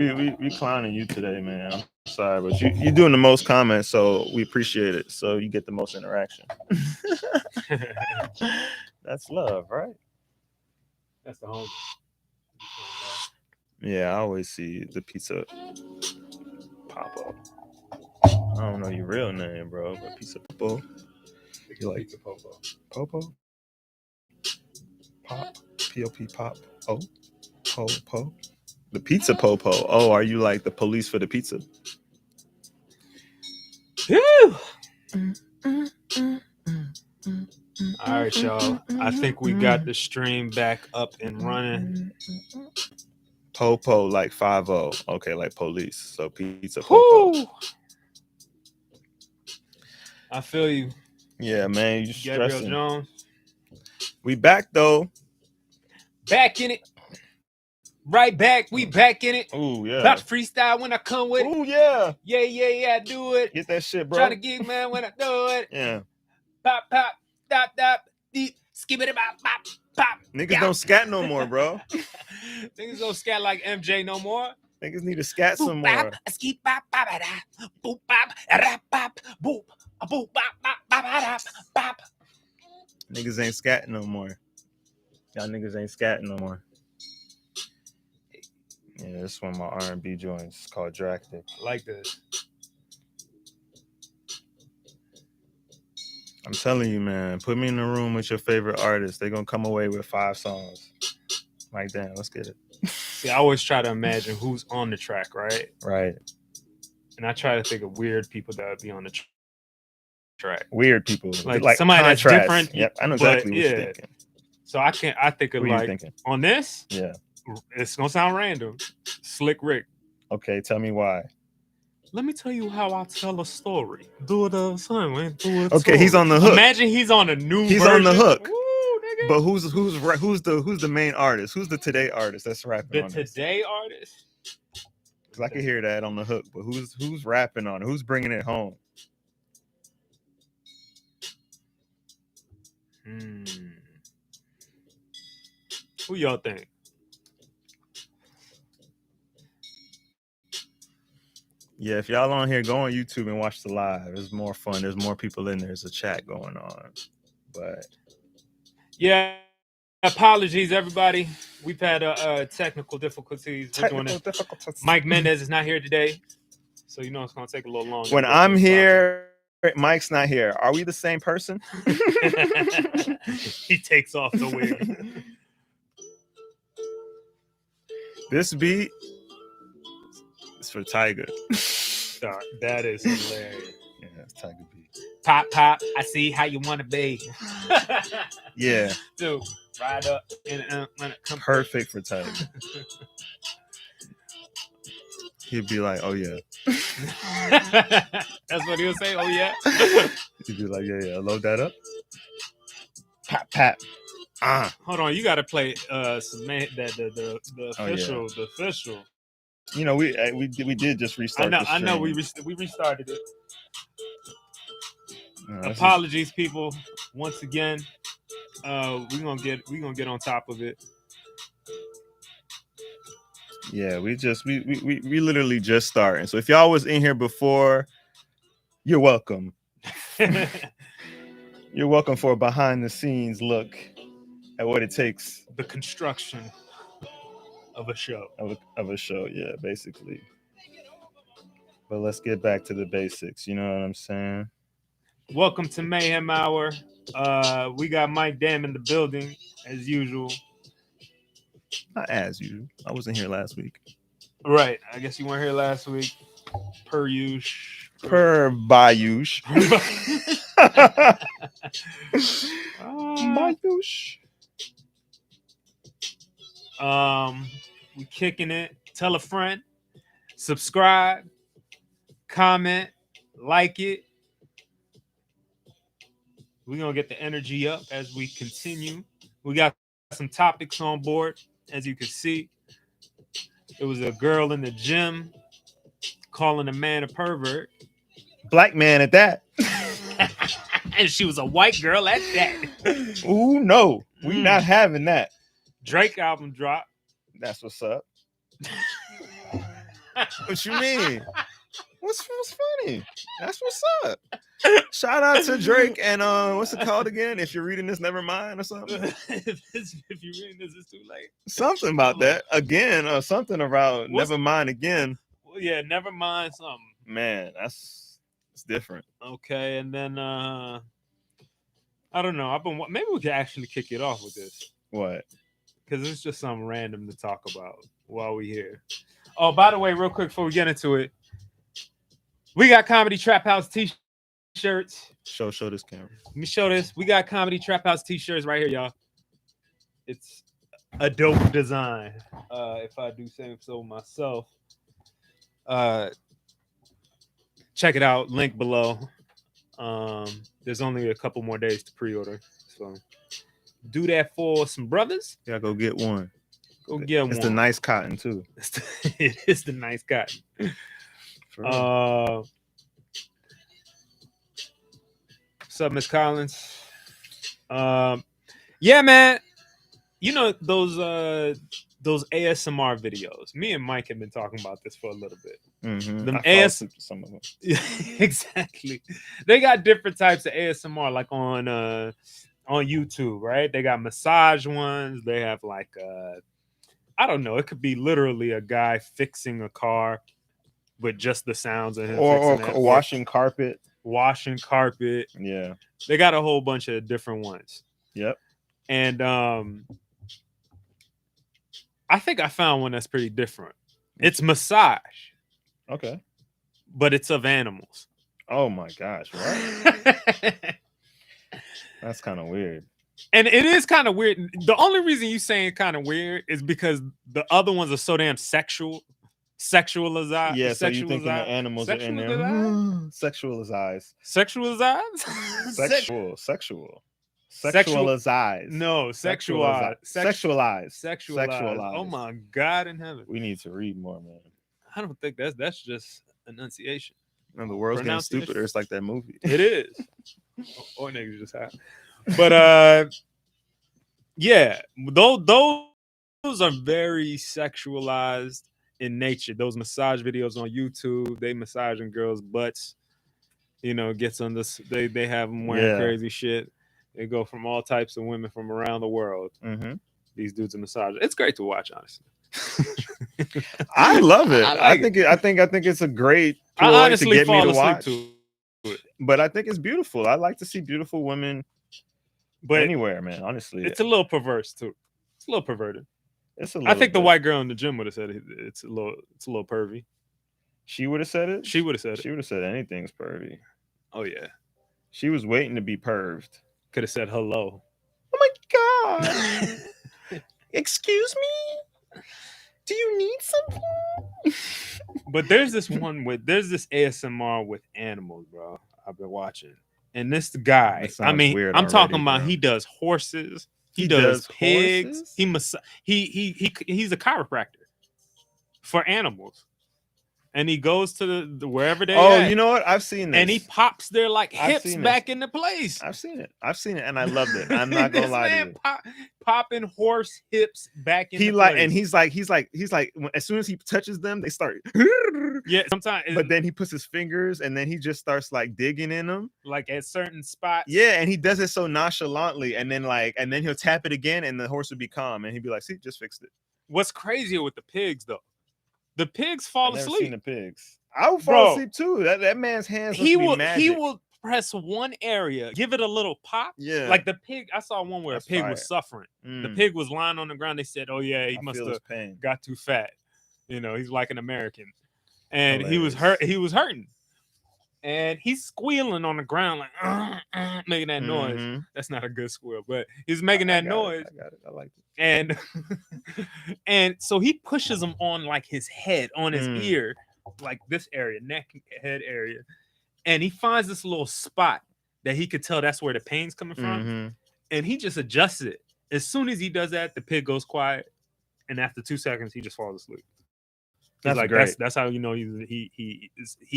we clowning you today, man. I'm sorry, but you're doing the most comments, so we appreciate it. So you get the most interaction. That's love, right? That's the home. Yeah, I always see the pizza pop up. I don't know your real name, bro, but pizza popo. You like Pizza Popo. popo? Pop, pop, pop. Oh, po po. The pizza popo. Oh, are you like the police for the pizza? Whew. All right, y'all. I think we got the stream back up and running. Popo like 5-0. Okay, like police. So pizza popo. Whew. I feel you. Yeah, man, you Gabriel stressing. Jones. We back though. Back in it. Right back. We back in it. Ooh, yeah. About to freestyle when I come with it. Ooh, yeah. Yeah, I do it. Get that shit, bro. Trying to get man when I do it. Yeah. Pop, dop, deep, skip it, pop. Niggas don't scat no more, bro. Niggas don't scat like MJ no more. Niggas need to scat some more. Boop, bop, rap, bop, boop, bop. Niggas ain't scatting no more. Y'all niggas ain't scatting no more. Yeah, this is one of my R&B joints. It's called Dractic. I like this. I'm telling you, man, put me in the room with your favorite artist. They're going to come away with 5 songs. Like, damn, let's get it. See, I always try to imagine who's on the track, right? Right. And I try to think of weird people that would be on the track. Weird people. Like somebody contrast. that's different. Yep, I know exactly what you're thinking. So I think of Who like, you thinking? On this, yeah, it's going to sound random. Slick Rick. Okay, tell me why. Let me tell you how I tell a story. Do it son. Okay, he's on the hook. Imagine he's on a new He's version. on the hook. Woo, nigga. But who's the main artist? Who's the today artist that's rapping The on this? today artist? Because I can hear that on the hook. But who's rapping on it? Who's bringing it home? Who y'all think? Yeah, if y'all on here, go on YouTube and watch the live. It's more fun. There's more people in there. There's a chat going on. But yeah, apologies, everybody. We've had technical difficulties. Mike Mendez is not here today, so you know it's going to take a little longer. When I'm here, Mike's not here. Are we the same person? He takes off the wig. This beat is for Tiger. That is hilarious. Yeah, it's Tiger beat. Pop, I see how you want to be. Yeah. Dude, ride up and when it comes. Perfect for Tiger. He'd be like, oh, yeah. That's what he'll say, oh, yeah? He'd be like, yeah, load that up. Pap. Hold on, you got to play the official, the official. You know, we did just restart. I know, we restarted it. Apologies, people. Once again, we're gonna get on top of it. Yeah, we literally just starting. So if y'all was in here before, you're welcome. You're welcome for a behind the scenes look at what it takes. The construction of a show. Of a show, yeah, basically. But let's get back to the basics. You know what I'm saying? Welcome to Mayhem Hour. We got Mike Dam in the building as usual. Not as usual. I wasn't here last week. Right. I guess you weren't here last week. Per usual. Per Bayouche. We kicking it. Tell a friend. Subscribe. Comment. Like it. We're going to get the energy up as we continue. We got some topics on board. As you can see, it was a girl in the gym calling a man a pervert. Black man at that. And she was a white girl at that. Ooh, no. We not having that. Drake album drop. That's what's up. What you mean? What's funny? That's what's up. Shout out to Drake and what's it called again? If you're reading this, never mind or something. If you're reading this, it's too late. Something about that again, or something about What's- never mind again. Well, yeah, never mind something. Man, it's different. Okay, and then I don't know. Maybe we could actually kick it off with this What? because it's just something random to talk about while we here. Oh, by the way, real quick before we get into it, we got Comedy Trap House t-shirts. Show this camera. Let me show this. We got Comedy Trap House t-shirts right here, y'all. It's a dope design. If I do say so myself. Check it out. Link below. There's only a couple more days to pre-order, so do that for some brothers. Yeah, go get one. Go get one. It's the nice cotton too. It is the nice cotton. For real. What's up, Miss Collins? Yeah, man. You know those ASMR videos. Me and Mike have been talking about this for a little bit. Mm-hmm. Them some of them. Exactly. They got different types of ASMR, like on YouTube, right? They got massage ones. They have like I don't know. It could be literally a guy fixing a car with just the sounds of him or fixing that. washing carpet. Washing carpet. Yeah. They got a whole bunch of different ones. Yep. And I think I found one that's pretty different. It's massage. Okay. But it's of animals. Oh my gosh, what? That's kind of weird. And it is kind of weird. The only reason you saying kind of weird is because the other ones are so damn sexualized. Yeah, so you thinking the animals are in there. Sexualized. Sexualized? Sexualized. No, sexualized. Sexualized. Oh my God in heaven. We need to read more, man. I don't think that's just enunciation. No, the world's getting stupider. It's like that movie. It is. Or niggas just have. But yeah, those are very sexualized in nature. Those massage videos on YouTube, they massaging girls' butts. You know, gets on this. They have them wearing crazy shit. They go from all types of women from around the world. Mm-hmm. These dudes are massaging. It's great to watch, honestly. I love it. I think it's a great ploy to get me to watch. But I think it's beautiful. I like to see beautiful women, but anywhere, man. Honestly, it's a little perverse too. It's a little perverted. I think the white girl in the gym would have said it's a little pervy. She would have said it. She would have said it. She would have said anything's pervy. Oh yeah. She was waiting to be perved. Could have said hello. Oh my God. Excuse me? Do you need something? But there's this ASMR with animals, bro. I've been watching. And this guy, I mean, weird I'm talking about, he does horses, he does pigs, horses? He's a chiropractor for animals. And he goes to the wherever they are. You know what? I've seen this. And he pops their like hips back into place. I've seen it, and I loved it. I'm not gonna lie to you. Popping horse hips back into place. And he's like, as soon as he touches them, they start. Yeah, sometimes. But then he puts his fingers, and then he just starts like digging in them, like at certain spots. Yeah, and he does it so nonchalantly, and then he'll tap it again, and the horse would be calm, and he'd be like, "See, just fixed it." What's crazier with the pigs though? The pigs fall asleep. Seen the pigs. I would fall asleep too. That man's hands. He will press one area, give it a little pop. Yeah, like the pig. I saw one where a pig was suffering. The pig was lying on the ground. They said, "Oh yeah, he must have got too fat." You know, he's like an American, and he was hurt. He was hurting, and he's squealing on the ground like making that noise. That's not a good squeal, but he's making that noise. I got it. I like it. And so he pushes him on like his head, on his ear, like this area, neck, head area, and he finds this little spot that he could tell that's where the pain's coming from, and he just adjusts it. As soon as he does that, the pig goes quiet, and after 2 seconds, he just falls asleep. That's like great. That's how you know he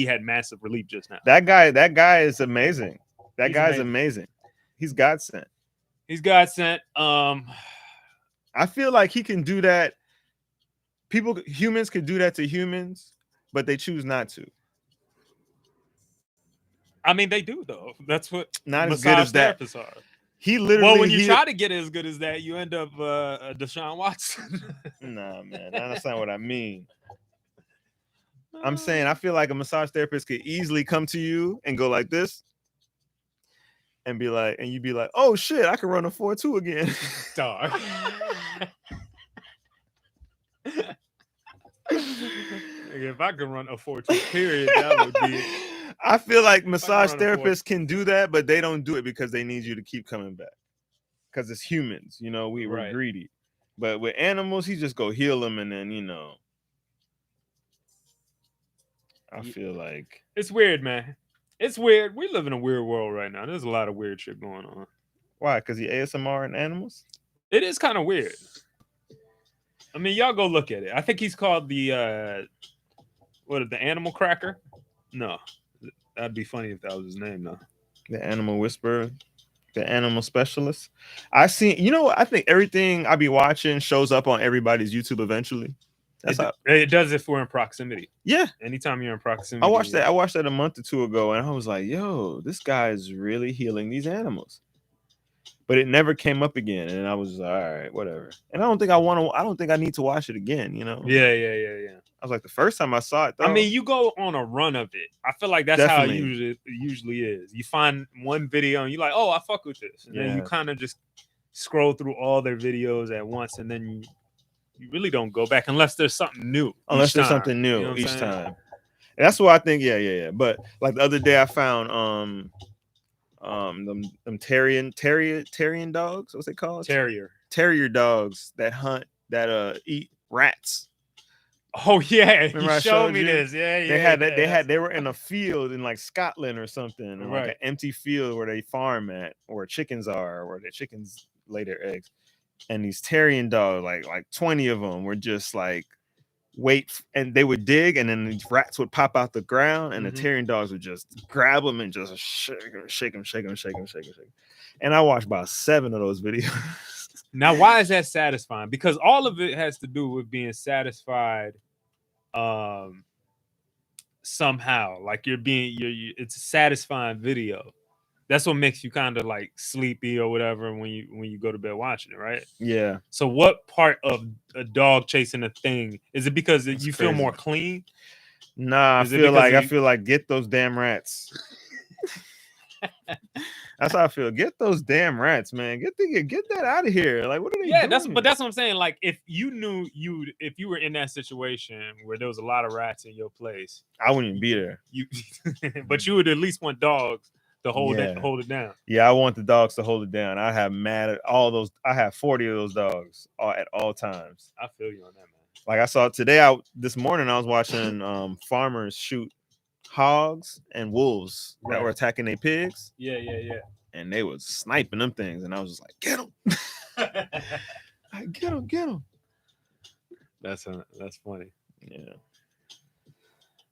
had massive relief just now. That guy is amazing. That guy's amazing. He's God sent. He's God sent. I feel like he can do that. Humans could do that to humans, but they choose not to. I mean, they do though. That's what not as good as that. Are. He literally. When you try to get as good as that, you end up Deshaun Watson. Nah, man, that's not what I mean. I'm saying I feel like a massage therapist could easily come to you and go like this, and be like, and you'd be like, "Oh shit, I can run a 4.2 again." Dog. If I could run a 4.2 period, that would be. I feel like massage therapists can do that, but they don't do it because they need you to keep coming back. Because it's humans, you know, we're greedy. But with animals, he just go heal them, and then, you know, I feel like it's weird, man. It's weird. We live in a weird world right now. There's a lot of weird shit going on. Why? Because he ASMR and animals? It is kind of weird. I mean, y'all go look at it. I think he's called the the animal cracker? No. That'd be funny if that was his name, though. The animal whisperer, the animal specialist. I think everything I be watching shows up on everybody's YouTube eventually. It does if we're in proximity. Yeah. Anytime you're in proximity. I watched that a month or two ago, and I was like, yo, this guy is really healing these animals. But it never came up again, and I was like, all right, whatever. And I don't think I need to watch it again, you know? Yeah. I was like, the first time I saw it, though, I mean, you go on a run of it. I feel like that's definitely how it usually is. You find one video and you're like, oh, I fuck with this. And then you kind of just scroll through all their videos at once, and then you really don't go back unless there's something new. Something new, you know, each time. And that's what I think. Yeah. But like the other day, I found them Terrier dogs. What's it called? Terrier dogs that eat rats. Oh yeah, you showed me this. Yeah. They were in a field in like Scotland or something, and like an empty field where they farm at, where chickens are, where the chickens lay their eggs. And these Terrier dogs, like 20 of them, were just like and they would dig, and then these rats would pop out the ground, and the Terrier dogs would just grab them and just shake them. And I watched about 7 of those videos. Now, why is that satisfying? Because all of it has to do with being satisfied somehow. Like it's a satisfying video. That's what makes you kind of like sleepy or whatever when you go to bed watching it, right? Yeah. So what part of a dog chasing a thing is it because you feel more clean? Nah, I feel like get those damn rats. That's how I feel. Get those damn rats, man. Get that out of here. Like, what are they doing? That's what I'm saying. Like, if you knew if you were in that situation where there was a lot of rats in your place, I wouldn't even be there. But you would at least want dogs to hold it down. Yeah, I want the dogs to hold it down. I have all those. I have 40 of those dogs at all times. I feel you on that, man. Like I saw today, this morning I was watching farmers shoot hogs and wolves that were attacking their pigs. Yeah. And they was sniping them things, and I was just like, get them. Get them. That's funny. Yeah.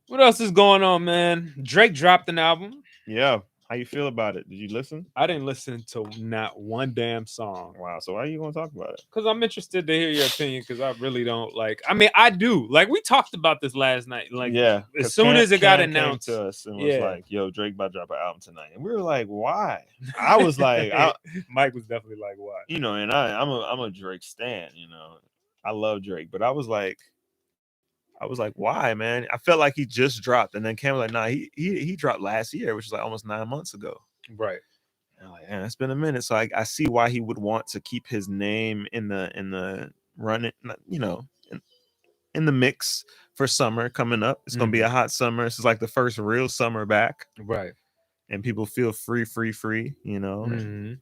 What else is going on, man? Drake dropped an album. Yeah. How you feel about it? Did you listen? I didn't listen to not one damn song. Wow. So why are you going to talk about it? Because I'm interested to hear your opinion, because I really don't like. I mean, I do. Like, we talked about this last night. Like, as soon as it got announced to us and was like, yo, Drake about to drop an album tonight. And we were like, why? I was like, Mike was definitely like, why? You know, and I'm a Drake stan, you know. I love Drake, but I was like, why, man? I felt like he just dropped, and then Cam was like, nah, he dropped last year, which is like almost 9 months ago. Right. And I'm like, man, it's been a minute. So I see why he would want to keep his name in the run, you know, in the mix for summer coming up. It's gonna be a hot summer. This is like the first real summer back. Right. And people feel free, you know. Mm-hmm.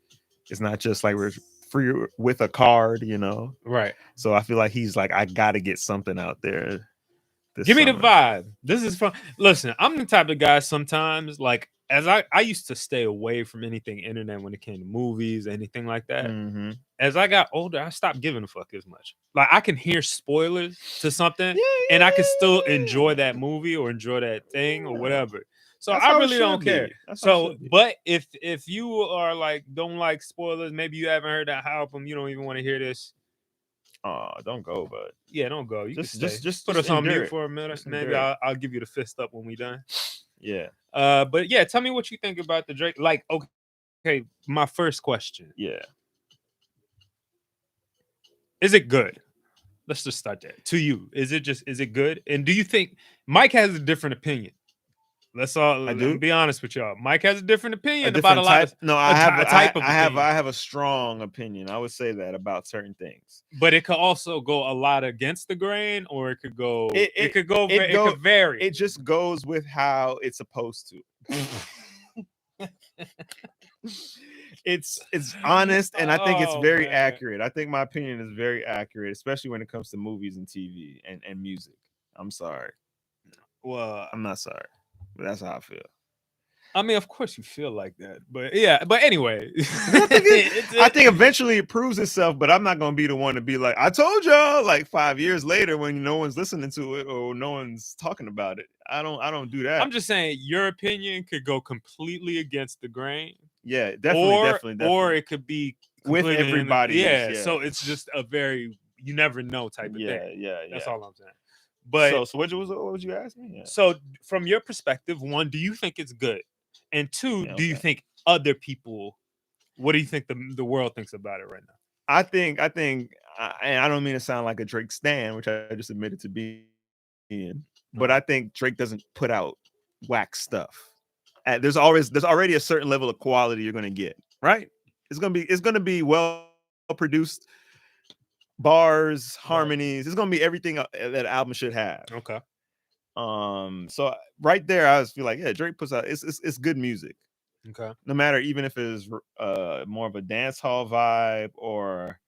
It's not just like we're free with a card, you know. Right. So I feel like he's like, I gotta get something out there. Give me the vibe. This is fun. Listen, I'm the type of guy sometimes, like, as I used to stay away from anything internet when it came to movies, anything like that. Mm-hmm. As I got older, I stopped giving a fuck as much. Like, I can hear spoilers to something, and I can still enjoy that movie or enjoy that thing or whatever. So I really don't care. So, but if you are like, don't like spoilers, maybe you haven't heard that album, you don't even want to hear this. Don't go, but yeah, don't go. You just put us on mute it. for a minute. Maybe I'll give you the fist up when we done. Yeah. But yeah, tell me what you think about the Drake. Like, okay, my first question. Yeah. Is it good? Let's just start there. To you, is it good? And do you think Mike has a different opinion? Let's be honest with y'all. Mike has a different opinion about a lot of I have a strong opinion. I would say that about certain things. But it could also go a lot against the grain, or it could go. It could vary. It just goes with how it's supposed to. It's honest, and I think it's very accurate. I think my opinion is very accurate, especially when it comes to movies and TV and music. I'm sorry. Well, I'm not sorry, but that's how I feel. I mean, of course you feel like that, but yeah. But anyway, I think eventually it proves itself. But I'm not gonna be the one to be like, I told y'all, like 5 years later when no one's listening to it or no one's talking about it. I don't do that. I'm just saying your opinion could go completely against the grain. Yeah, definitely. Or it could be with everybody. Yeah, so it's just a very you never know type of thing. Yeah. That's all I'm saying. But so what would you ask me? Yeah. So from your perspective, one, do you think it's good? And two, do you think other people? What do you think the world thinks about it right now? I think, and I don't mean to sound like a Drake stan, which I just admitted to being, but I think Drake doesn't put out whack stuff. There's already a certain level of quality you're gonna get, right? It's gonna be well produced, bars, harmonies. It's gonna be everything that an album should have. Okay. So right there, I just feel like, yeah, Drake puts out it's good music. Okay. No matter, even if it's more of a dance hall vibe or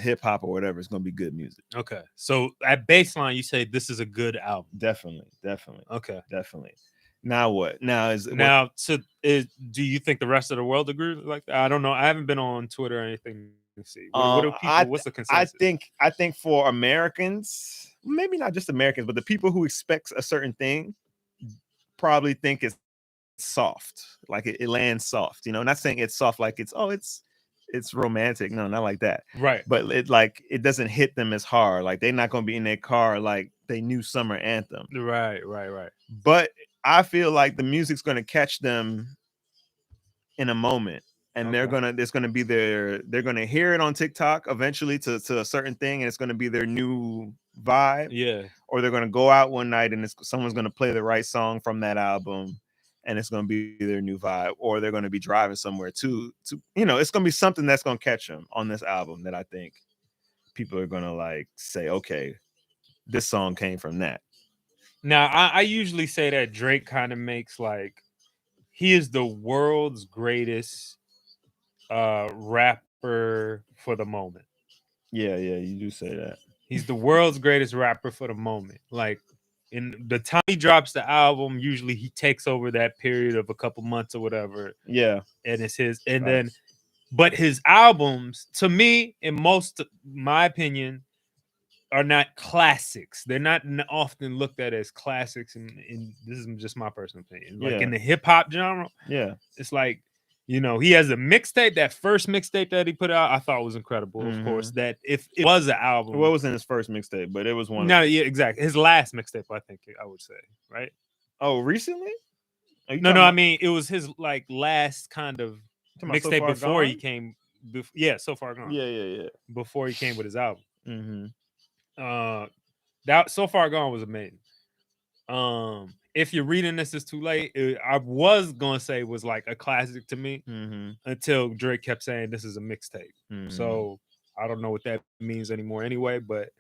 hip hop or whatever, it's gonna be good music. Okay. So at baseline, you say this is a good album. Definitely. Okay. Definitely. Now what? So do you think the rest of the world agree like that? I don't know. I haven't been on Twitter or anything to see. What do people? What's the consensus? I think for Americans, maybe not just Americans, but the people who expect a certain thing probably think it's soft, like it lands soft. Not saying it's soft like it's romantic. No, not like that. Right. But it doesn't hit them as hard. Like they're not gonna be in their car like they new summer anthem. Right. But I feel like the music's gonna catch them in a moment. And they're gonna hear it on TikTok eventually to a certain thing, and it's gonna be their new vibe. Yeah. Or they're gonna go out one night and someone's gonna play the right song from that album, and it's gonna be their new vibe. Or they're gonna be driving somewhere to it's gonna be something that's gonna catch them on this album that I think people are gonna like say, okay, this song came from that. Now I usually say that Drake kind of makes like he is the world's greatest rapper for the moment. Yeah, you do say that. He's the world's greatest rapper for the moment. Like in the time he drops the album, usually he takes over that period of a couple months or whatever. Yeah. And it's his. And then, but his albums, to me, in my opinion, are not classics. They're not often looked at as classics. And this is just my personal opinion. Like in the hip hop genre, it's like, he has a mixtape. That first mixtape that he put out, I thought was incredible. Of course, that if it was an album, well, it wasn't his first mixtape, but it was one. No, yeah, exactly. His last mixtape, I think I would say, right? Oh, recently? No. I mean, it was his like last kind of mixtape before he came. So far gone. Yeah. Before he came with his album. That So Far Gone was amazing. If you're reading this is too late, I was gonna say it was like a classic to me until Drake kept saying this is a mixtape. So I don't know what that means anymore anyway, but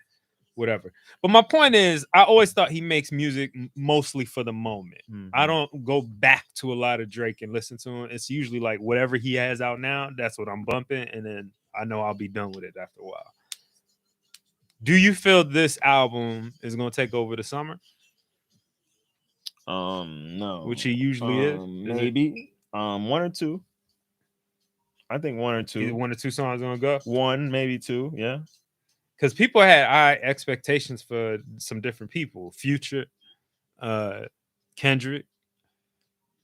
whatever. But my point is, I always thought he makes music mostly for the moment. I don't go back to a lot of Drake and listen to him. It's usually like whatever he has out now, that's what I'm bumping, and then I know I'll be done with it after a while. Do you feel this album is gonna take over the summer? No. Which he usually is. Maybe. One or two. I think one or two. Either one or two songs gonna go. One, maybe two. Yeah. Because people had high expectations for some different people. Future, Kendrick,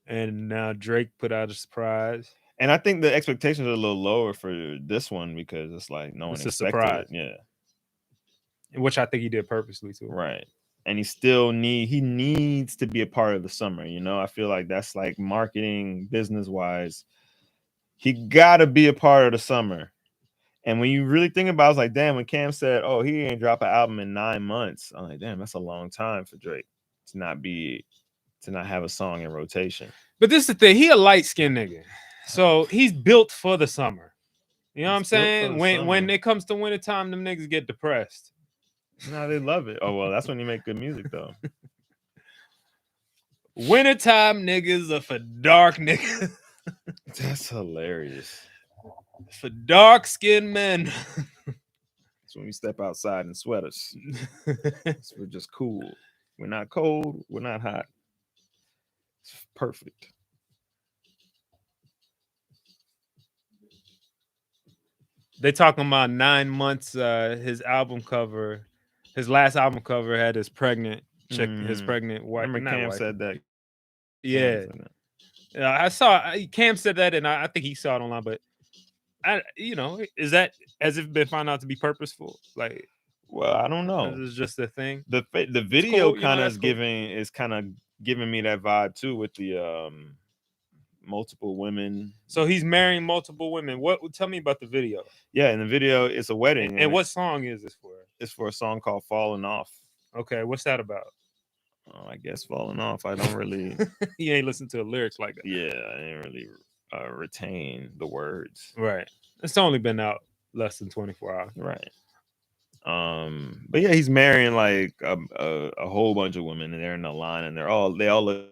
and now Drake put out a surprise. And I think the expectations are a little lower for this one because it's like no one expected it. Yeah. Which I think he did purposely too. Right. And he needs to be a part of the summer, you know? I feel like that's like marketing business-wise. He gotta be a part of the summer. And when you really think about it, it's like, damn, when Cam said, oh, he ain't drop an album in 9 months, I'm like, damn, that's a long time for Drake to not have a song in rotation. But this is the thing, he a light-skinned nigga. So he's built for the summer. You know what I'm saying? When it comes to wintertime, them niggas get depressed. No, they love it. Oh, well, that's when you make good music, though. Wintertime niggas are for dark niggas. That's hilarious. For dark-skinned men. That's when we step outside in sweaters. We're just cool. We're not cold. We're not hot. It's perfect. They talking about 9 months. His album cover, his last album cover had his pregnant chick, his pregnant wife. Remember Cam said that. Yeah, I saw Cam said that, and I think he saw it online. But is that as if been found out to be purposeful? Like, well, I don't know. This is just a thing. The video cool, kind of giving me that vibe too with the multiple women. So he's marrying multiple women. Tell me about the video? Yeah, in the video, it's a wedding. And what song is this for? It's for a song called "Falling Off." Okay, what's that about? Oh, I guess falling off. I don't really. You ain't listen to the lyrics like that. Yeah, I didn't really retain the words. Right. It's only been out less than 24 hours. Right. But yeah, he's marrying like a whole bunch of women, and they're in the line, and they all look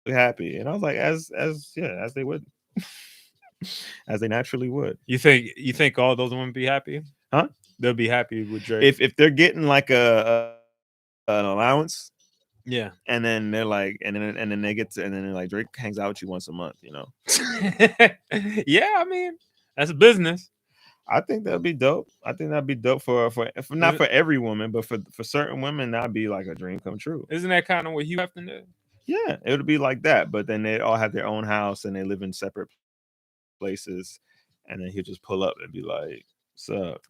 happy. And I was like, as they would, as they naturally would. You think all those women be happy? Huh? They'll be happy with Drake if they're getting like an allowance. Yeah. And then they're like, and then they get to, and then they're like, Drake hangs out with you once a month, you know. Yeah, I mean, that's a business. I think that'd be dope. I think that'd be dope for not for every woman, but for certain women, that'd be like a dream come true. Isn't that kind of what Hugh Hefner did? Yeah, it would be like that. But then they all have their own house and they live in separate places, and then he'll just pull up and be like, "What's up?"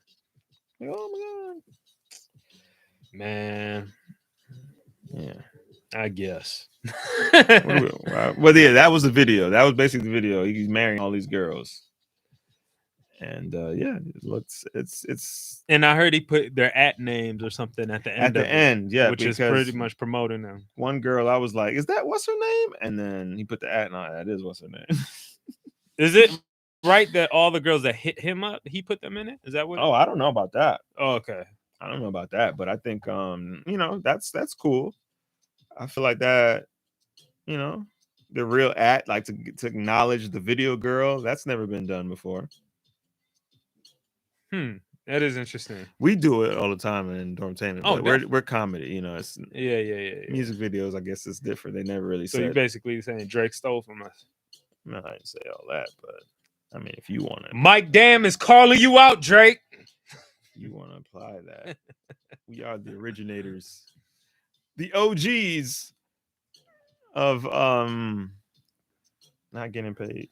Like, oh my god, man. Yeah, I guess. Well, yeah, that was the video. That was basically the video. He's marrying all these girls. And yeah, it looks it's. And I heard he put their @ names or something at the end. At the end, yeah, which is pretty much promoting them. One girl, I was like, "Is that what's her name?" And then he put the @ on. That is what's her name. Is it right that all the girls that hit him up, he put them in it? Is that what? Oh, I don't know about that. Oh, okay. I don't know about that, but I think that's cool. I feel like that, the real @ like to acknowledge the video girl. That's never been done before. That is interesting. We do it all the time in Dormtainment. Oh, we're comedy, It's yeah. Music videos, I guess it's different. They never really. So you're basically saying Drake stole from us? No, I didn't say all that, but I mean, if you want to, Mike Dam is calling you out, Drake. You want to apply that? We are the originators, the OGs of not getting paid.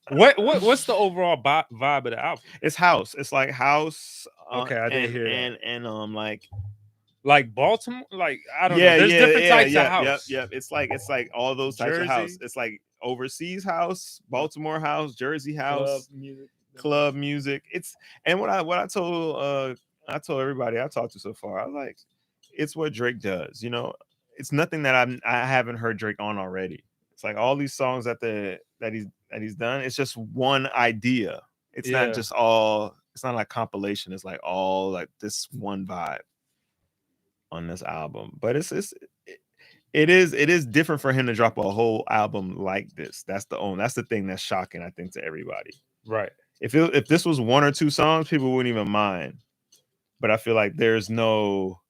What's the overall vibe of the album? It's house. It's like house. Okay, I didn't hear that. And like Baltimore. Like I don't know. There's different types of house. Yep. It's like all those types of house. It's like overseas house, Baltimore house, Jersey house, club music. It's and what I told everybody I talked to so far. I was like, it's what Drake does. It's nothing that I haven't heard Drake on already. It's like all these songs that he's done. It's just one idea. It's not just all. It's not like compilation. It's like all like this one vibe on this album. But it is different for him to drop a whole album like this. That's the thing that's shocking, I think, to everybody. Right. If this was 1 or 2 songs, people wouldn't even mind. But I feel like there's no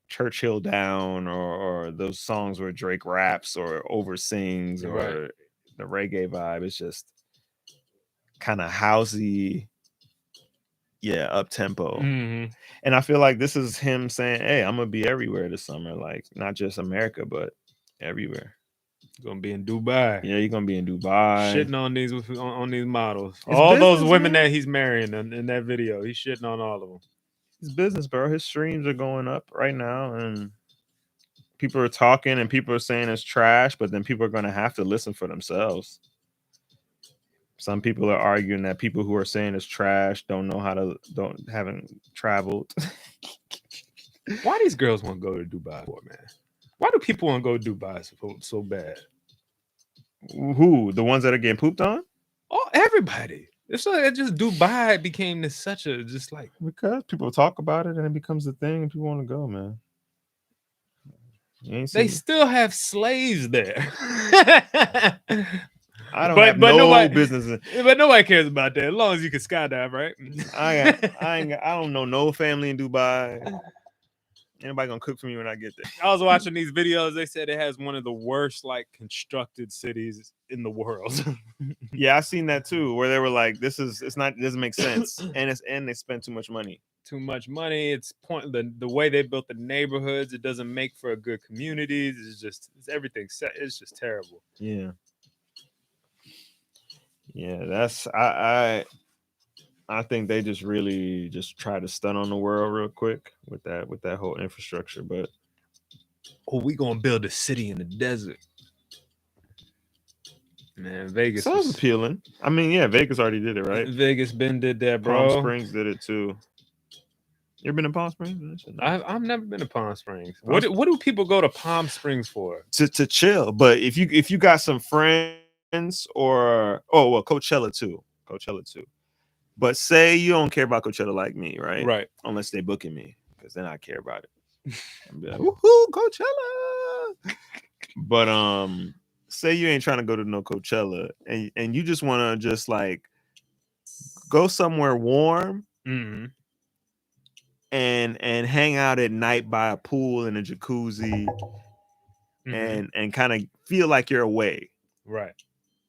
Churchill Down or those songs where Drake raps or oversings or the reggae vibe. It's just kind of housey, up tempo. Mm-hmm. And I feel like this is him saying, "Hey, I'm gonna be everywhere this summer, like not just America, but everywhere." Gonna be in Dubai. Yeah, you're gonna be in Dubai. Shitting on these models. All those women that he's marrying in that video. He's shitting on all of them. It's business, bro. His streams are going up right now, and people are talking, and people are saying it's trash. But then people are gonna have to listen for themselves. Some people are arguing that people who are saying it's trash haven't traveled. Why these girls want to go to Dubai for, man? Why do people want to go to Dubai so bad? Who? The ones that are getting pooped on? Oh, everybody. It's like just Dubai became this such a just like because people talk about it and it becomes a thing and people want to go, man. They still have slaves there. I don't have no business. But nobody cares about that as long as you can skydive, right? I don't know no family in Dubai. Anybody gonna cook for me when I get there? I was watching these videos. They said it has one of the worst like constructed cities in the world. Yeah, I seen that too, where they were like, it doesn't make sense, and they spend too much money. Too much money. It's the way they built the neighborhoods. It doesn't make for a good communities. It's everything. It's just terrible. Yeah. That's I think they just really just try to stun on the world real quick with that whole infrastructure. But we gonna build a city in the desert, man. Vegas sounds appealing. I mean, yeah, Vegas already did it, right? Vegas been did that, bro. Palm Springs did it too. You ever been to Palm Springs? I've never been to Palm Springs. What do people go to Palm Springs for? To chill. But if you got some friends or Coachella too. But say you don't care about Coachella like me, right? Right. Unless they booking me, because then I care about it. I'll be like, woohoo, Coachella. But say you ain't trying to go to no Coachella and you just want to just like go somewhere warm and hang out at night by a pool and a jacuzzi and kind of feel like you're away. Right.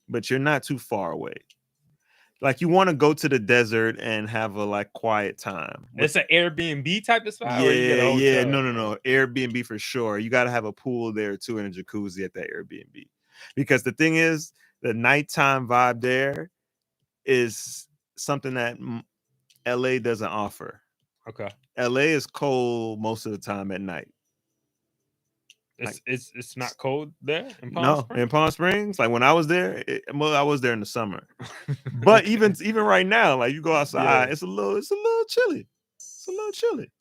But you're not too far away. Like you want to go to the desert and have a like quiet time. It's an Airbnb type of style. Yeah. No. Airbnb for sure. You got to have a pool there too and a jacuzzi at that Airbnb. Because the thing is, the nighttime vibe there is something that LA doesn't offer. Okay. LA is cold most of the time at night. It's not cold there in Palm Springs? In Palm Springs, like when I was there, I was there in the summer. But even right now, like you go outside, it's a little chilly. It's a little chilly.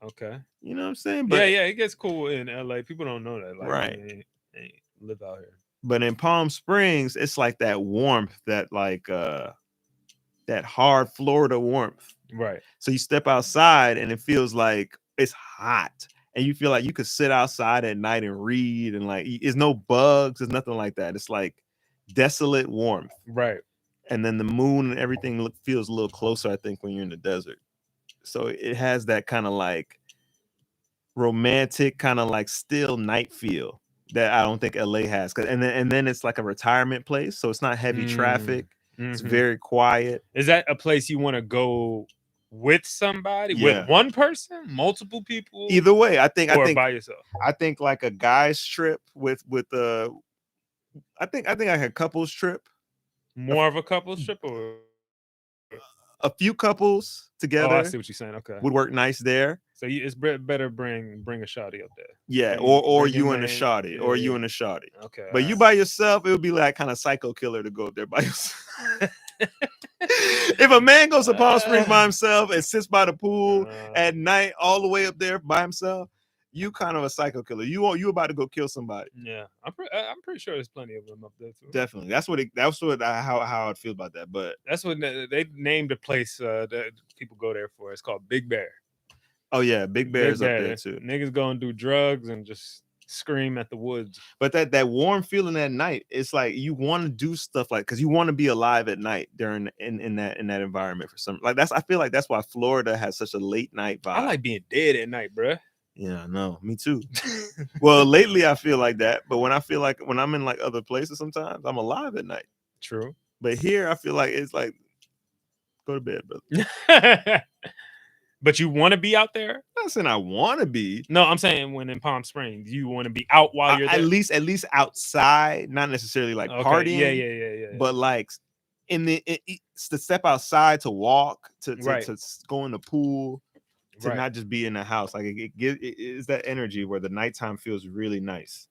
Okay. You know what I'm saying? But yeah, it gets cool in LA. People don't know that. Like, right. They live out here. But in Palm Springs, it's like that warmth, that like that hard Florida warmth. Right. So you step outside and it feels like it's hot. And you feel like you could sit outside at night and read, and like there's no bugs, there's nothing like that. It's like desolate warmth, right? And then the moon and everything feels a little closer, I think, when you're in the desert. So it has that kind of like romantic, kind of like still night feel that I don't think LA has. And then it's like a retirement place, so it's not heavy traffic. It's very quiet. Is that a place you want to go with somebody, with one person, multiple people? Either way, I think by yourself. I think like a guy's trip with I think like a couples trip. More of a couples trip, or a few couples together. Oh, I see what you're saying. Okay, would work nice there. So it's better bring a shawty up there. Yeah, or you and a shawty, or you and a shawty. Okay, but you by yourself, it would be like kind of psycho killer to go up there by yourself. If a man goes to Palm Springs by himself and sits by the pool at night all the way up there by himself, you kind of a psycho killer. You about to go kill somebody. Yeah, I'm pretty sure there's plenty of them up there too. Definitely, how I'd feel about that. But that's what they named a place that people go there for. It's called Big Bear. Oh yeah, Big Bear's up there too. Niggas go and do drugs and just scream at the woods. But that warm feeling at night, it's like you want to do stuff like, because you want to be alive at night during in that environment for some, like I feel like that's why Florida has such a late night vibe. I like being dead at night, bruh. Yeah, no, me too. Well, lately I feel like that, but when I'm in like other places, sometimes I'm alive at night. True. But here I feel like it's like, go to bed, brother. But you want to be out there? not saying I want to be. No, I'm saying when in Palm Springs, you want to be out while you're there. At least outside, not necessarily like partying. Yeah. But like to step outside, to walk, to go in the pool, to not just be in the house. Like it is that energy where the nighttime feels really nice,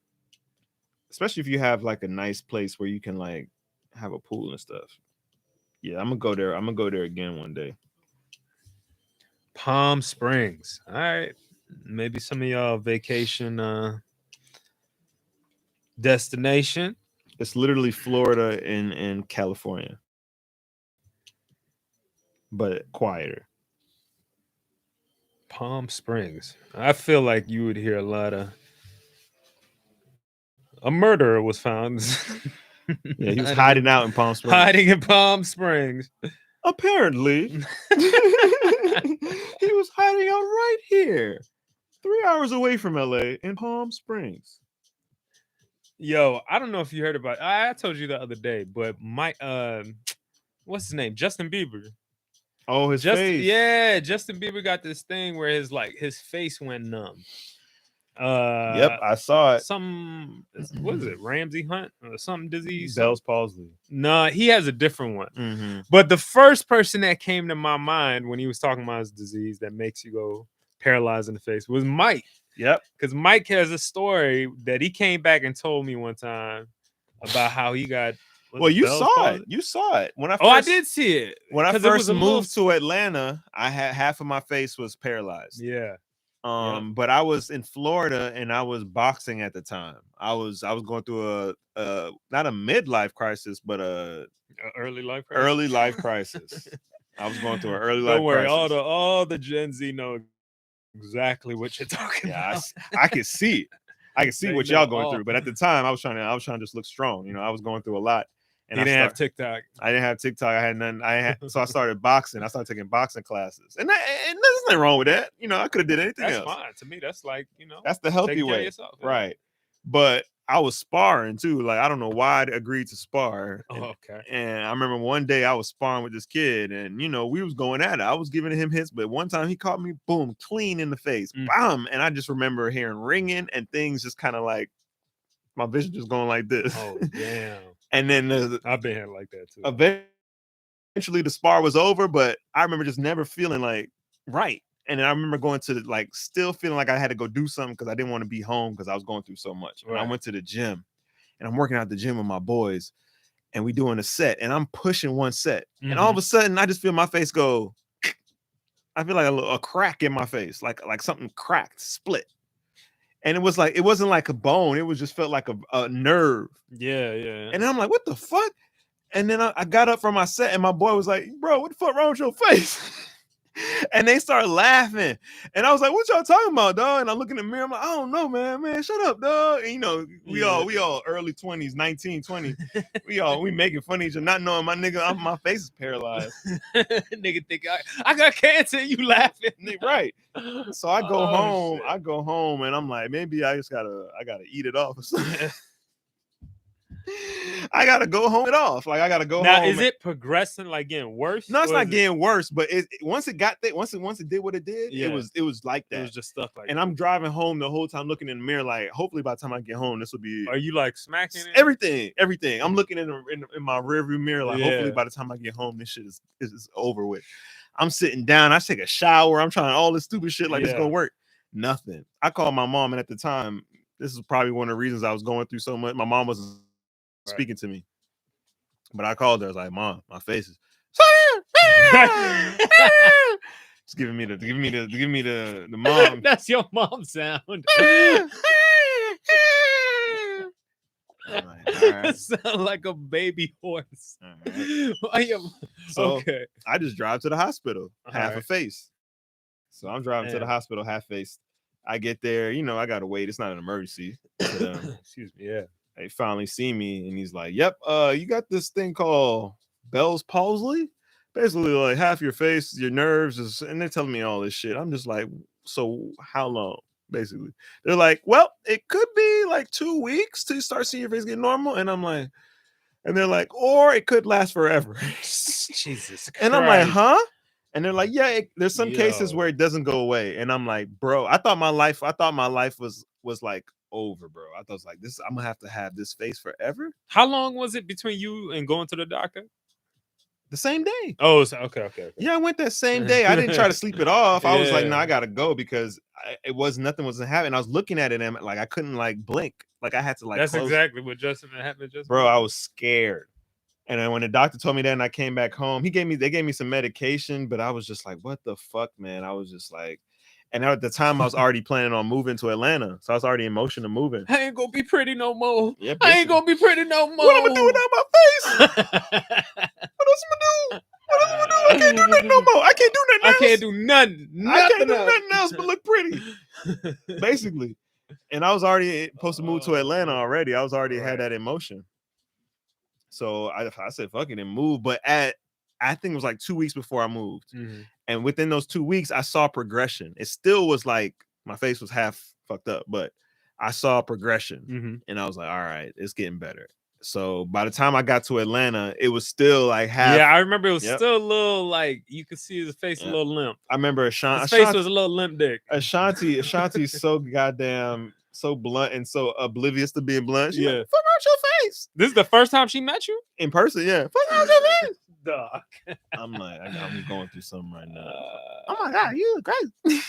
especially if you have like a nice place where you can like have a pool and stuff. Yeah, I'm gonna go there. I'm gonna go there again one day. Palm Springs. All right. Maybe some of y'all vacation destination. It's literally Florida in California, but quieter. Palm Springs. I feel like you would hear a lot of. A murderer was found. Yeah, he was hiding out in Palm Springs. Hiding in Palm Springs. Apparently. He was hiding out right here. 3 hours away from LA in Palm Springs. Yo, I don't know if you heard about it. I told you the other day, but what's his name? Justin Bieber. Oh, his face. Yeah, Justin Bieber got this thing where his face went numb. Yep, I saw it. What is it? Ramsey Hunt or something disease? Bell's palsy. No, he has a different one. Mm-hmm. But the first person that came to my mind when he was talking about his disease that makes you go paralyzed in the face was Mike. Yep. Because Mike has a story that he came back and told me one time about how he got. Well, you saw it. You saw it. I did see it. When I first moved to Atlanta, I had half of my face was paralyzed. Yeah. But I was in Florida and I was boxing at the time. I was going through a not a midlife crisis, but a early life crisis. Early life crisis. I was going through an early life crisis. Don't worry, all the Gen Z know exactly what you're talking about. I can see it. I can see what y'all going through. But at the time, I was trying to just look strong. You know, I was going through a lot. And I didn't have TikTok. I didn't have TikTok. I had none. So I started boxing. I started taking boxing classes, and there's nothing wrong with that. You know, I could have did anything else. That's fine to me. That's like, that's the healthy way, yourself, right? But I was sparring too. Like I don't know why I agreed to spar. Okay. And I remember one day I was sparring with this kid, and we was going at it. I was giving him hits, but one time he caught me, boom, clean in the face, bam, and I just remember hearing ringing and things just kind of like my vision just going like this. Oh damn. And then I've been here like that too. Eventually the spar was over, but I remember just never feeling like right. And then I remember going to like still feeling like I had to go do something because I didn't want to be home because I was going through so much. Right. And I went to the gym and I'm working out at the gym with my boys and we doing a set and I'm pushing one set. Mm-hmm. And all of a sudden I just feel my face go, I feel like a crack in my face, like something cracked, split. And it wasn't like a bone. It was just felt like a nerve. Yeah. And then I'm like, what the fuck? And then I got up from my set and my boy was like, bro, what the fuck wrong with your face? And they started laughing. And I was like, what y'all talking about, dog? And I look in the mirror. I'm like, I don't know, man, shut up, dog. And we all early 20s, 19, 20. we making fun of each other, not knowing my face is paralyzed. Nigga think I got cancer, you laughing. Right. So I go home. Shit. I go home and I'm like, maybe I gotta eat it off or something. I gotta go home it off. Like I gotta go now, home. Now, is it progressing, like getting worse? No, it's not getting worse. But once it got there, once it did what it did, it was like that. It was just stuff like that. And I'm driving home the whole time, looking in the mirror, like hopefully by the time I get home, this will be. Are you like smacking it? Everything. I'm looking in my rearview mirror, like hopefully by the time I get home, this shit is over with. I'm sitting down. I take a shower. I'm trying all this stupid shit like it's gonna work. Nothing. I called my mom, and at the time, this is probably one of the reasons I was going through so much. My mom was speaking to me, but I called her. I was like, "Mom, my face is." It's giving me the mom. That's your mom sound. Right. Sound like a baby horse. Right. Okay. I just drive to the hospital, half a face. So I'm driving to the hospital, half faced. I get there, I gotta wait. It's not an emergency. But, excuse me. Yeah. They finally see me and he's like, yep, you got this thing called Bell's palsy. Basically, like half your face, your nerves, and they're telling me all this shit. I'm just like, so how long? Basically, they're like, well, it could be like 2 weeks to start seeing your face get normal. And I'm like, and they're like, or it could last forever. Jesus Christ. And I'm like, huh? And they're like, yeah, there's some cases where it doesn't go away. And I'm like, bro, I thought my life was like over, bro. I was like, I'm gonna have this face forever. How long was it between you and going to the doctor? The same day. Oh, okay. Yeah, I went that same day. I didn't try to sleep it off. I was like, no, I gotta go because nothing was happening. I was looking at it and like I couldn't like blink. Like I had to like. That's exactly what Justin happened. Bro, I was scared. And then when the doctor told me that and I came back home, they gave me some medication, but I was just like, what the fuck, man? I was just like, and at the time I was already planning on moving to Atlanta. So I was already in motion of moving. I ain't gonna be pretty no more. Yeah, I ain't gonna be pretty no more. What I'm gonna do without my face? What else am I gonna do? I can't do nothing no more. I can't do nothing else. I can't do nothing. I can't do nothing else but look pretty. Basically. And I was already supposed to move to Atlanta already. I was already had that in motion. So I said, fuck it and move. But I think it was like 2 weeks before I moved. Mm-hmm. And within those 2 weeks, I saw progression. It still was like my face was half fucked up, but I saw progression. Mm-hmm. And I was like, all right, it's getting better. So by the time I got to Atlanta, it was still like half. Yeah, I remember it was still a little like you could see his face a little limp. I remember his face was a little limp dick. Ashanti's so goddamn so blunt and so oblivious to being blunt. She's like, fuck out your face. This is the first time she met you? In person, yeah. Fuck out your face. Dog. I'm like, I'm going through something right now. Oh my God, you look great.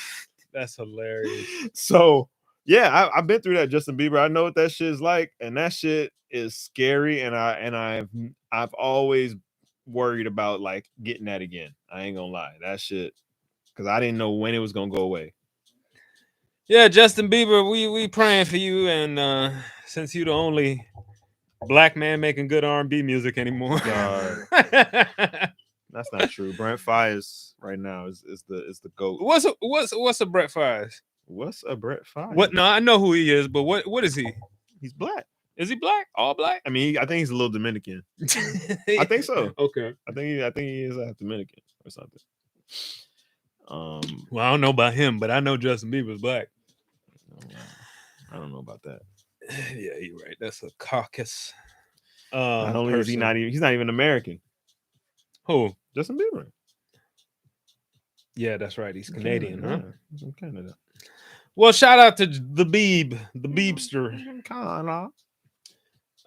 That's hilarious. So yeah, I've been through that, Justin Bieber. I know what that shit is like, and that shit is scary. And I've always worried about like getting that again. I ain't gonna lie, that shit, because I didn't know when it was gonna go away. Yeah, Justin Bieber, we praying for you, and since you the only black man making good R&B music anymore. That's not true. Brent Faiyaz right now is the GOAT. What's a Brent Faiyaz? What's a Brent Faiyaz? What? No, I know who he is, but what is he? He's black. Is he black? All black? I mean, I think he's a little Dominican. I think so. Okay. I think he is half Dominican or something. Well, I don't know about him, but I know Justin Bieber's black. I don't know about that. Yeah, you're right. That's a caucus. Not only is he's not even American. Who? Justin Bieber. Yeah, that's right. He's Canadian, huh? He's from Canada. Well, shout out to the Beebster.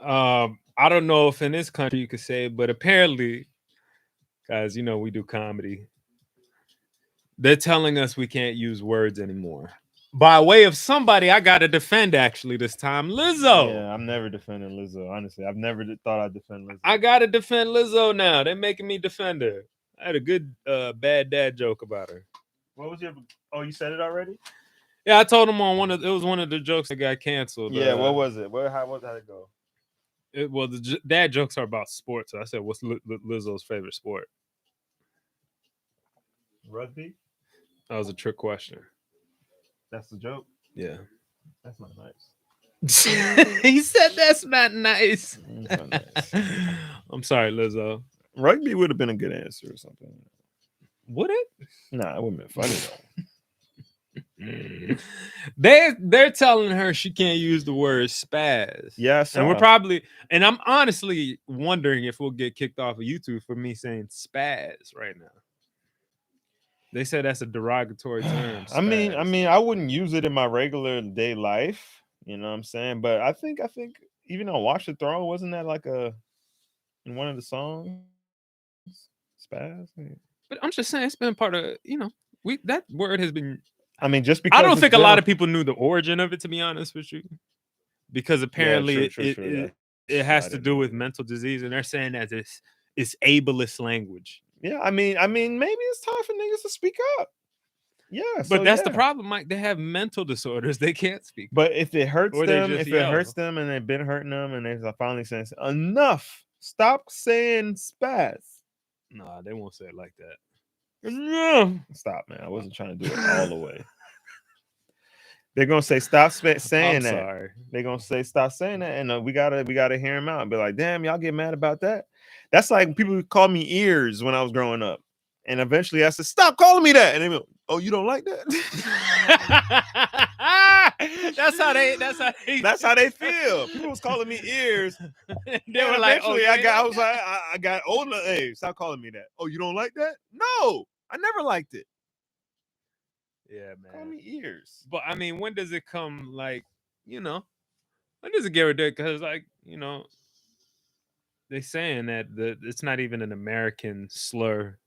I don't know if in this country you could say it, but apparently, guys, you know we do comedy. They're telling us we can't use words anymore. By way of somebody I got to defend, actually, this time, Lizzo. Yeah, I'm never defending Lizzo, honestly. I've never thought I'd defend Lizzo. I got to defend Lizzo now. They're making me defend her. I had a good bad dad joke about her. What was your... Oh, you said it already? Yeah, I told him it was one of the jokes that got canceled. Yeah, what was it? How did it go? Well, the dad jokes are about sports. So I said, what's Lizzo's favorite sport? Rugby? That was a trick question. That's the joke? Yeah. That's not nice. He said that's not nice. That's not nice. I'm sorry, Lizzo. Rugby would have been a good answer or something. Would it? Nah, it wouldn't have been funny though. They're telling her she can't use the word spaz. Yeah, and I'm honestly wondering if we'll get kicked off of YouTube for me saying spaz right now. They said that's a derogatory term. I mean, I wouldn't use it in my regular day life. You know what I'm saying? But I think even on Watch the Throne, wasn't that like in one of the songs? Spaz? But I'm just saying it's been part of, that word has been. I mean, just because I don't think a lot of people knew the origin of it, to be honest with you. Because apparently it has to do with mental disease, and they're saying that it's ableist language. Yeah, I mean, maybe it's time for niggas to speak up. Yeah, but that's the problem, Mike. They have mental disorders; they can't speak. But if it hurts them, and they've been hurting them, and they're finally saying enough, stop saying spaz. Nah, they won't say it like that. No, stop, man. I wasn't trying to do it all the way. They're gonna say stop saying that. Sorry. They're gonna say stop saying that, and we gotta hear them out and be like, damn, y'all get mad about that. That's like people who called me ears when I was growing up. And eventually I said, stop calling me that. And they go, oh, you don't like that? That's how they feel. People was calling me ears. They were like, eventually I got older. Hey, stop calling me that. Oh, you don't like that? No, I never liked it. Yeah, man. Call me ears. But I mean, when does it come? Like, when does it get ridiculous? Because, like, they saying that it's not even an American slur.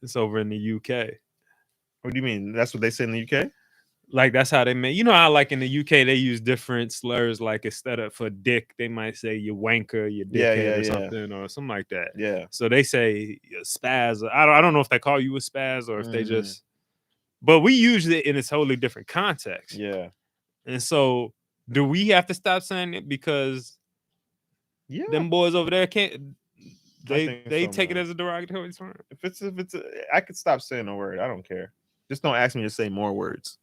It's over in the UK. What do you mean? That's what they say in the UK? Like, that's how they make. You know how, like, in the UK they use different slurs. Like, instead of for dick, they might say you wanker, you dickhead, or something, or something like that. Yeah. So they say spaz. I don't know if they call you a spaz or if they just. But we use it in a totally different context. Yeah. And so, do we have to stop saying it because them boys over there can't? They take it as a derogatory term. If it's I could stop saying a word. I don't care. Just don't ask me to say more words.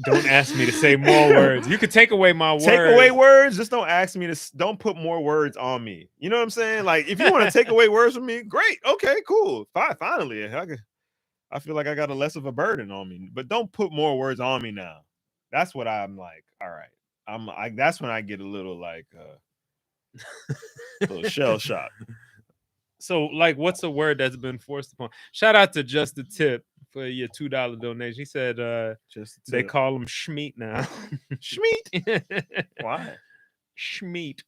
Don't ask me to say more words. You could take away my words. Take away words. Just don't ask me to. Don't put more words on me. You know what I'm saying? Like, if you want to take away words from me, great. Okay, cool. Fine. Finally, I feel like I got a less of a burden on me. But don't put more words on me now. That's what I'm like. All right. That's when I get a little like a little shell shock. So, like, what's a word that's been forced upon? Shout out to Just a Tip for your $2 donation. He said they call him Schmeat now. Schmeat? Why? Schmeat.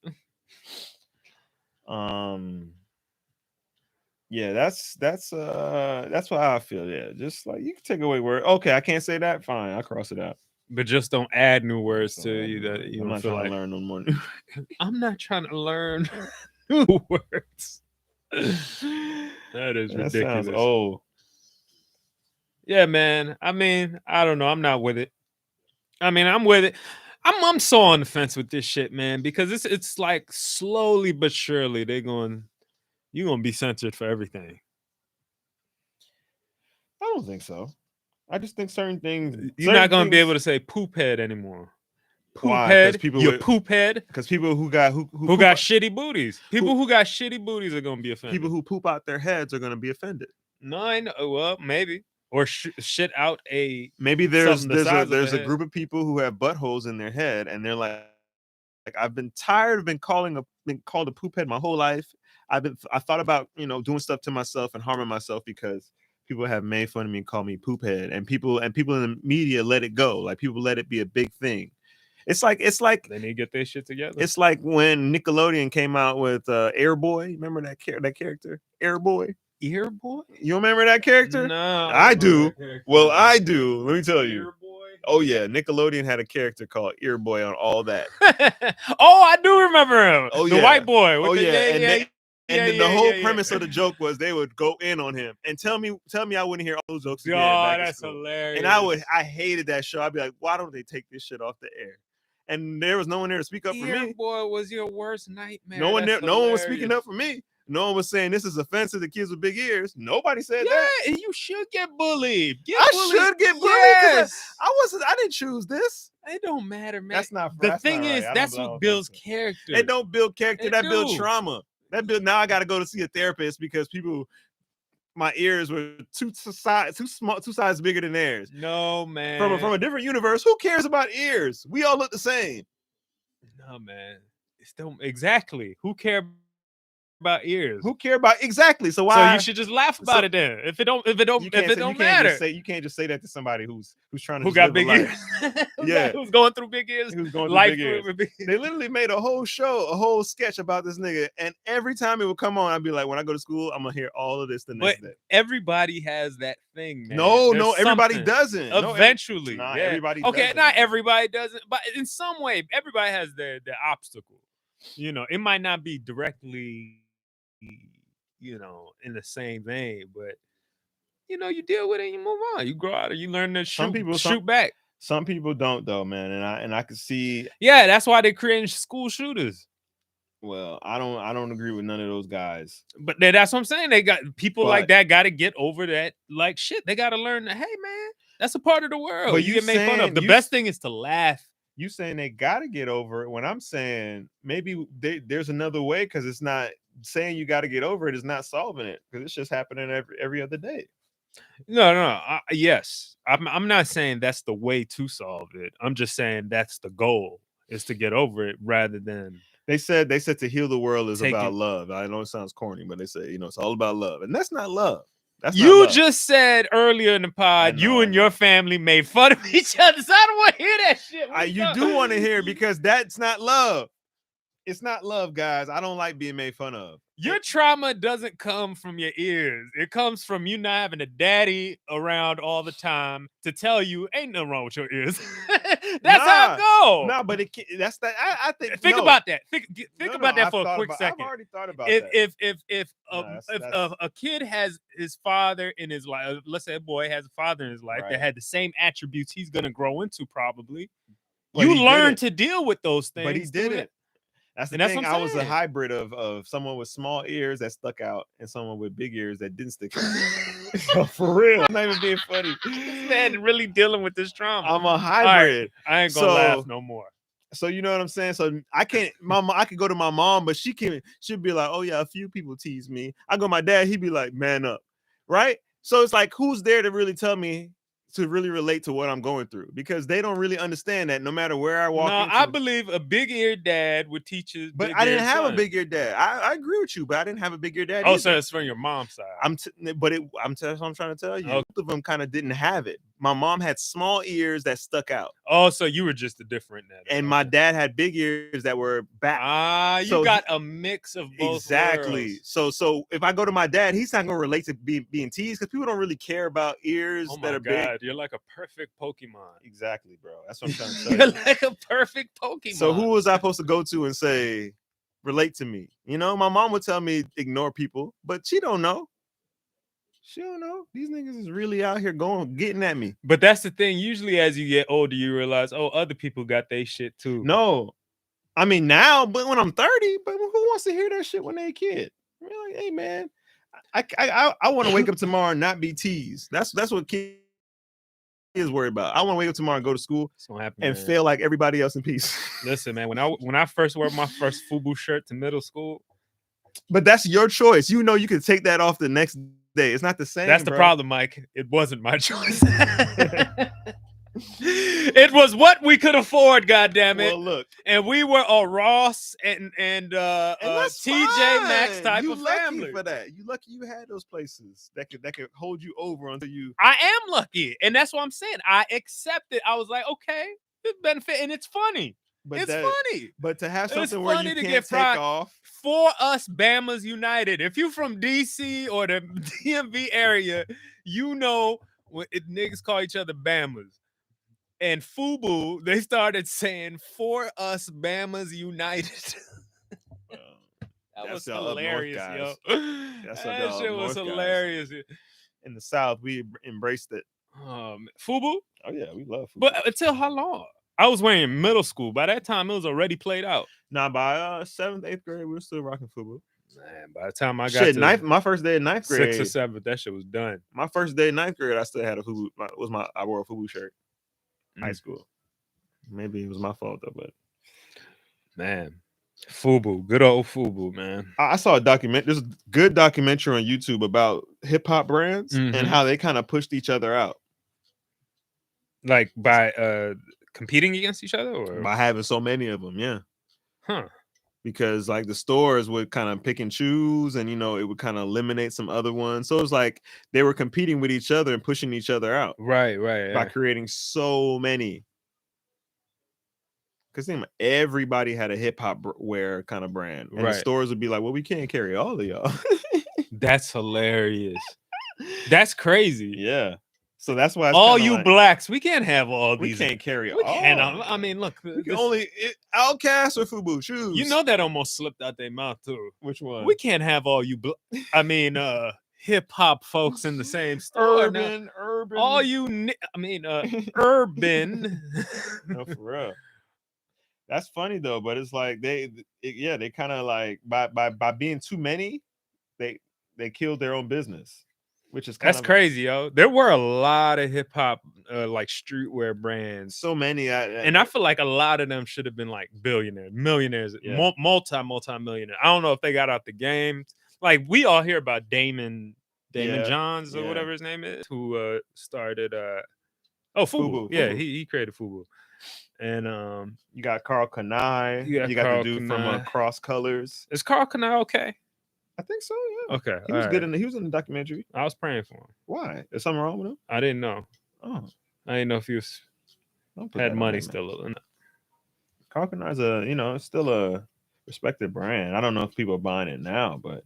Yeah, that's why I feel. Yeah, just like, you can take away word. Okay, I can't say that. Fine, I'll cross it out. But just don't add new words to you that you I'm don't not feel trying like to learn no more. I'm not trying to learn new words. That is ridiculous. Sounds old. Yeah, man. I mean, I don't know. I'm not with it. I mean, I'm with it. I'm so on the fence with this shit, man, because it's like slowly but surely you're gonna be censored for everything. I don't think so. I just think certain things. You're not gonna be able to say poop head anymore. Poop Why? head. You poop head. Because people who got shitty booties. People who got shitty booties are gonna be offended. People who poop out their heads are gonna be offended. No, I know. Well, maybe. Or shit out a. Maybe there's a group of people who have buttholes in their head, and they're like I've been tired of being called a poop head my whole life. I thought about doing stuff to myself and harming myself because people have made fun of me and called me poop head, and people in the media let it go. Like, people let it be a big thing. It's like they need to get their shit together. It's like when Nickelodeon came out with Air Boy. Remember that character, Air Boy? Ear Boy? You remember that character? No, I do. Well, I do. Let me tell you. Ear Boy? Oh yeah, Nickelodeon had a character called Ear Boy on all that. Oh, I do remember him. Oh, the white boy. And the whole premise of the joke was they would go in on him and tell me I wouldn't hear all those jokes again. Oh, that's hilarious. And I hated that show. I'd be like, why don't they take this shit off the air? And there was no one there to speak up for me. Ear Boy was your worst nightmare. No one was speaking up for me. No one was saying this is offensive to kids with big ears. Nobody said that. Yeah, and you should get bullied. I should get bullied. Yes. I didn't choose this. It don't matter, man. That's not. The thing is, that's what builds character. It don't build character. That builds trauma. Now I got to go to see a therapist because my ears were two sizes bigger than theirs. No, man. From a different universe. Who cares about ears? We all look the same. No, man. It's still exactly. Who cares about ears? Who care about exactly? So why? So you should just laugh about it then. If it don't matter. You can't just say that to somebody who's trying to who got big ears. Yeah, who's going through big ears. Who's going through big ears. They literally made a whole sketch about this nigga, and every time it would come on, I'd be like, when I go to school, I'm gonna hear all of this the next day. Everybody has that thing, man. No, everybody doesn't. Eventually, everybody. Okay, doesn't. Not everybody doesn't, but in some way, everybody has their obstacle. It might not be directly, in the same vein, but you deal with it and you move on. You grow out and you learn to shoot back. Some people don't though, man, and I can see. Yeah, that's why they're creating school shooters. Well, I don't agree with none of those guys. But that's what I'm saying. They got people like that got to get over that. Like shit, they got to learn that. Hey, man, that's a part of the world. But you get made fun of. The best thing is to laugh. You saying they got to get over it when I'm saying maybe there's another way, because it's not saying you got to get over it is not solving it, because it's just happening every other day. No. Yes, I'm not saying that's the way to solve it. I'm just saying that's the goal, is to get over it rather than. They said to heal the world is about love. I know it sounds corny, but they say it's all about love, and that's not love. You just said earlier in the pod, you and your family made fun of each other. So I don't want to hear that shit. You do want to hear because that's not love. It's not love, guys. I don't like being made fun of. Your trauma doesn't come from your ears. It comes from you not having a daddy around all the time to tell you ain't nothing wrong with your ears. That's how it goes. No, but that's that. I think about that. Think about that for a quick second. I've already thought about that. If a kid has his father in his life, let's say a boy has a father in his life that had the same attributes he's gonna grow into, probably. But you learn to deal with those things. But he did it. That's the thing. I was a hybrid of someone with small ears that stuck out and someone with big ears that didn't stick out. For real. I'm not even being funny. This man really dealing with this trauma. I'm a hybrid. Right. I ain't gonna laugh no more. So you know what I'm saying? So I could go to my mom, but she'd be like, oh yeah, a few people tease me. I go to my dad, he'd be like, man up. Right? So it's like, who's there to really tell me to really relate to what I'm going through? Because they don't really understand that no matter where I walk into. I believe a big-eared dad would teach his But I didn't have a big-eared dad. I agree with you, but I didn't have a big-eared dad either. So it's from your mom's side. That's what I'm trying to tell you. Both of them kind of didn't have it. My mom had small ears that stuck out. Oh, so you were just a different dad. And my dad had big ears that were back. You got a mix of both. Exactly. Worlds. So if I go to my dad, he's not gonna relate to being teased because people don't really care about ears that are big. You're like a perfect Pokemon. Exactly, bro. That's what I'm trying to tell you. You're like a perfect Pokemon. So who was I supposed to go to and say, relate to me? You know, my mom would tell me ignore people, but she don't know. She don't know. These niggas is really out here getting at me. But that's the thing. Usually as you get older, you realize, other people got their shit too. No. I mean now, but when I'm 30, but who wants to hear that shit when they're a kid? I'm like, hey man, I want to wake up tomorrow and not be teased. That's what kids worry about. I want to wake up tomorrow and go to school and feel like everybody else in peace. Listen, man, when I first wore my first FUBU shirt to middle school. But that's your choice. You know you can take that off the next day. It's not the same. That's the problem, Mike. It wasn't my choice. It was what we could afford, goddammit. Well, look. And we were a Ross and TJ Maxx type of family. You lucky for that. You lucky you had those places that could hold you over until you. I am lucky, and that's what I'm saying. I accept it. I was like, okay, it's benefit, and it's funny. It's funny. But to have something where you can't take off. For us, Bama's United. If you from DC or the DMV area, you know when niggas call each other Bamas. And FUBU, they started saying for us, Bama's United. That was hilarious, yo. That shit was hilarious. In the South, we embraced it. FUBU? Oh yeah, we love FUBU. But until how long? I was wearing middle school. By that time, it was already played out. Nah, by 7th, 8th grade, we were still rocking FUBU. Man, by the time I got to my first day in 9th grade, 6th or 7th, that shit was done. My first day in 9th grade, I still had a FUBU. I wore a FUBU shirt. High school. Maybe it was my fault though, but man, FUBU, good old FUBU, man. I saw a document. There's a good documentary on YouTube about hip hop brands and how they kind of pushed each other out, like by competing against each other, or by having so many of them. Yeah, huh? Because like the stores would kind of pick and choose, and it would kind of eliminate some other ones. So it's like they were competing with each other and pushing each other out. Right. By creating so many. Because everybody had a hip hop wear kind of brand, and the stores would be like, "Well, we can't carry all of y'all." That's hilarious. That's crazy. Yeah. So that's why all you blacks, we can't have all these. We can't carry all. I mean, look, only Outkast or FUBU shoes. You know that almost slipped out their mouth too. Which one? We can't have all you. Hip hop folks in the same store. Urban. All you. Urban. No, for real. That's funny though, but it's like they kind of like by being too many, they killed their own business. Which is that's crazy, yo. There were a lot of hip hop, like streetwear brands. So many, and I feel like a lot of them should have been like billionaires, millionaires, multi-millionaires. I don't know if they got out the game. Like we all hear about Damon Johns or whatever his name is, who started FUBU. Yeah, he created FUBU. And you got Carl Kanai. You got the dude from Cross Colors. Is Carl Kanai okay? I think so. Okay. He was good in he was in the documentary. I was praying for him. Why? There's something wrong with him? I didn't know. Oh. I didn't know if he was had money still. Karl Kanai's it's still a respected brand. I don't know if people are buying it now, but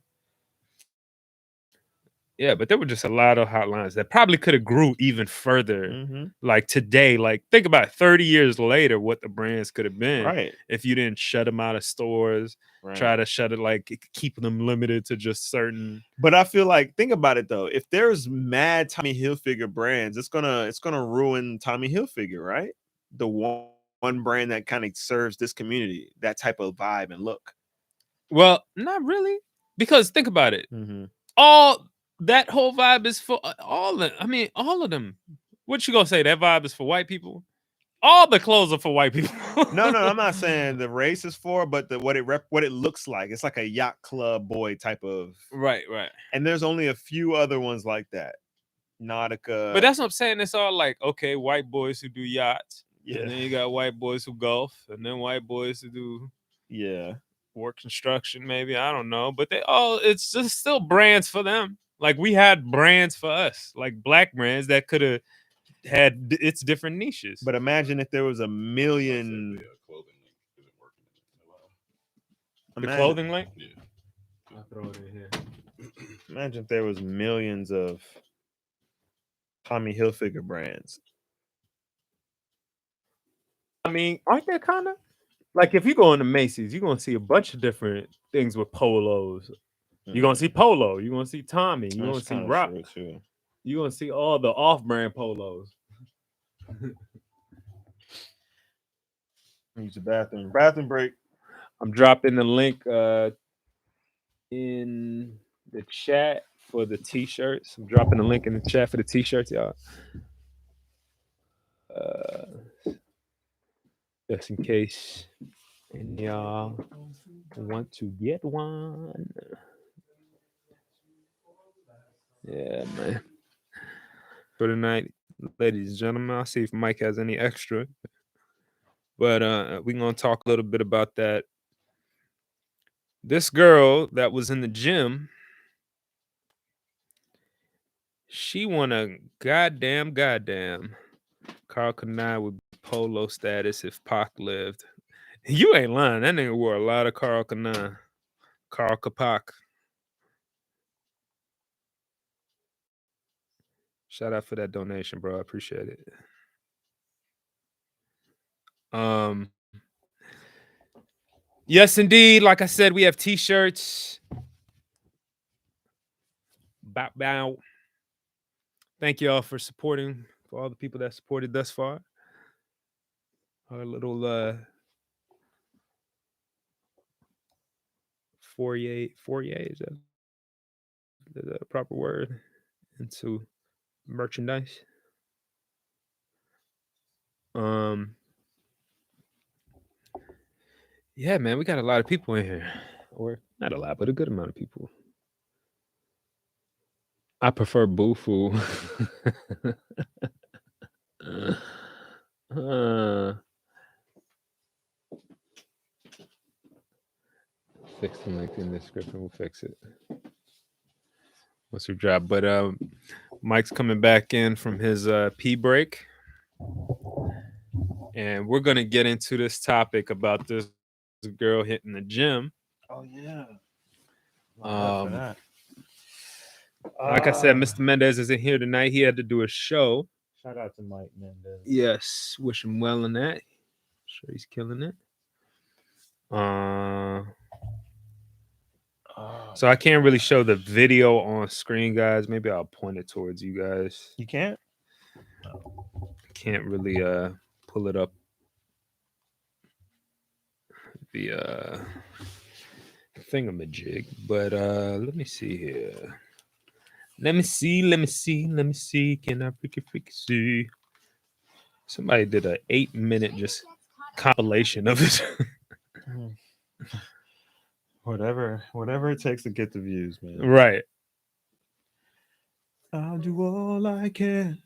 yeah, but there were just a lot of hotlines that probably could have grew even further. Like today, like think about it, 30 years later, what the brands could have been if you didn't shut them out of stores, try to shut it, like keep them limited to just certain. But I feel like, think about it though, if there's mad Tommy Hilfiger brands, it's gonna ruin Tommy Hilfiger, right? The one brand that kind of serves this community, that type of vibe and look. Well, not really, because think about it. All that whole vibe is for all of them. I mean, all of them. What you gonna say? That vibe is for white people? All the clothes are for white people. No, I'm not saying the race is for, but what it looks like. It's like a yacht club boy type of. Right. And there's only a few other ones like that. Nautica. But that's what I'm saying. It's all like, okay, white boys who do yachts. Yeah. And then you got white boys who golf, and then white boys who do work construction, maybe. I don't know. But it's just still brands for them. Like we had brands for us, like black brands that could have had its different niches. But imagine if there was a million clothing link. Yeah. I'll throw it in here. Imagine if there was millions of Tommy Hilfiger brands. I mean, aren't there kind of like if you go into Macy's, you're gonna see a bunch of different things with polos. You're gonna see Polo. You're gonna see Tommy. You're gonna see Rock. You're gonna see all the off-brand polos. Use the bathroom. Bathroom break. I'm dropping the link in the chat for the t-shirts. I'm dropping the link in the chat for the t-shirts, y'all. Just in case and y'all want to get one. Yeah, man. For tonight, ladies and gentlemen, I'll see if Mike has any extra. But we're going to talk a little bit about that. This girl that was in the gym, she won a goddamn Karl Kanai would be polo status if Pac lived. You ain't lying. That nigga wore a lot of Karl Kanai. Karl Kapak. Shout out for that donation, bro. I appreciate it. Yes, indeed. Like I said, we have t-shirts. Bow. Thank you all for supporting, for all the people that supported thus far. Our little foyer, is that the proper word, into merchandise. Yeah, man, we got a lot of people in here. Or not a lot, but a good amount of people. I prefer Boofu. Fix the link in the description. We'll fix it once we drop. But Mike's coming back in from his pee break, and we're gonna get into this topic about this girl hitting the gym. Oh yeah. Like I said, Mr. Mendez isn't here tonight. He had to do a show. Shout out to Mike Mendez. Yes, wish him well in that. Sure, he's killing it. So I can't really show the video on screen, guys. Maybe I'll point it towards you guys. You can't? Can't really pull it up. The thingamajig. But let me see here. Let me see. Can I freaky see? Somebody did an 8-minute just compilation of it. Whatever it takes to get the views, man. Right. I'll do all I can.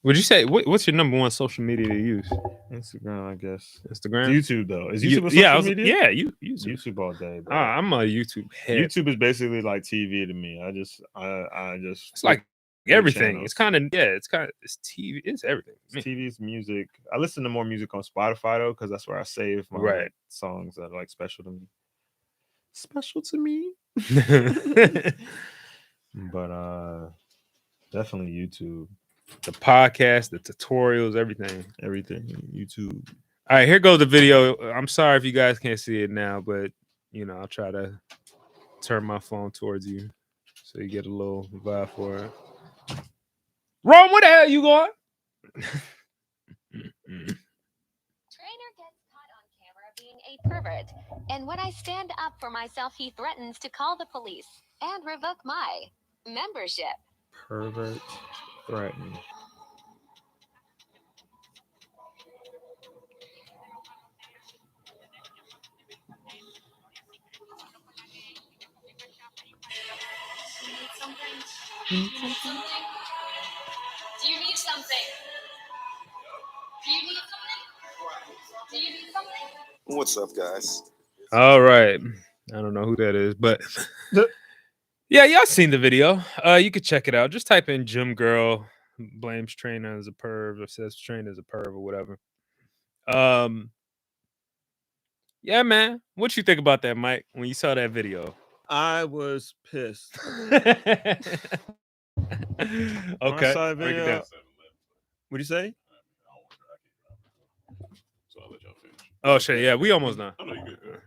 Would you say what's your number one social media to use? Instagram, I guess. Instagram. YouTube though. Is YouTube a social media? Yeah, YouTube all day, bro. I'm a YouTube head. YouTube is basically like TV to me. I just it's like everything. Channels. It's TV. It's everything. It's TV's music. I listen to more music on Spotify though, because that's where I save my songs that are like special to me. Special to me. But definitely YouTube. The podcast, the tutorials, everything. YouTube. All right, here goes the video. I'm sorry if you guys can't see it now, but I'll try to turn my phone towards you so you get a little vibe for it. Rome, where the hell you going? Trainer gets caught on camera being a pervert, and when I stand up for myself, he threatens to call the police and revoke my membership. Pervert threatened. Do you need something? Do you need something? What's up, guys? All right. I don't know who that is, but yeah, y'all seen the video. You could check it out. Just type in gym girl blames trainer as a perv or says trainer as a perv or whatever. Yeah, man. What you think about that, Mike, when you saw that video? I was pissed. Okay. Break it down. What'd you say? So I'll let y'all finish. Oh shit, yeah, we almost done. I know you good.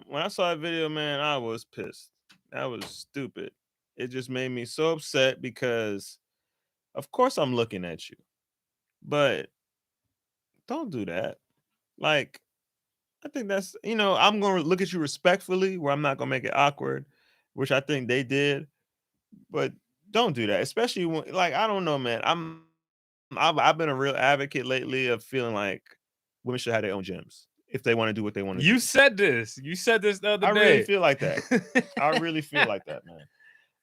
When I saw that video, man, I was pissed. That was stupid. It just made me so upset because, of course, I'm looking at you, but don't do that. Like, I think that's, I'm going to look at you respectfully where I'm not going to make it awkward, which I think they did, but don't do that. Especially when, like, I don't know, man. I've been a real advocate lately of feeling like women should have their own gyms if they want to do what they want to do. You said this the other day. I really feel like that. I really feel like that, man.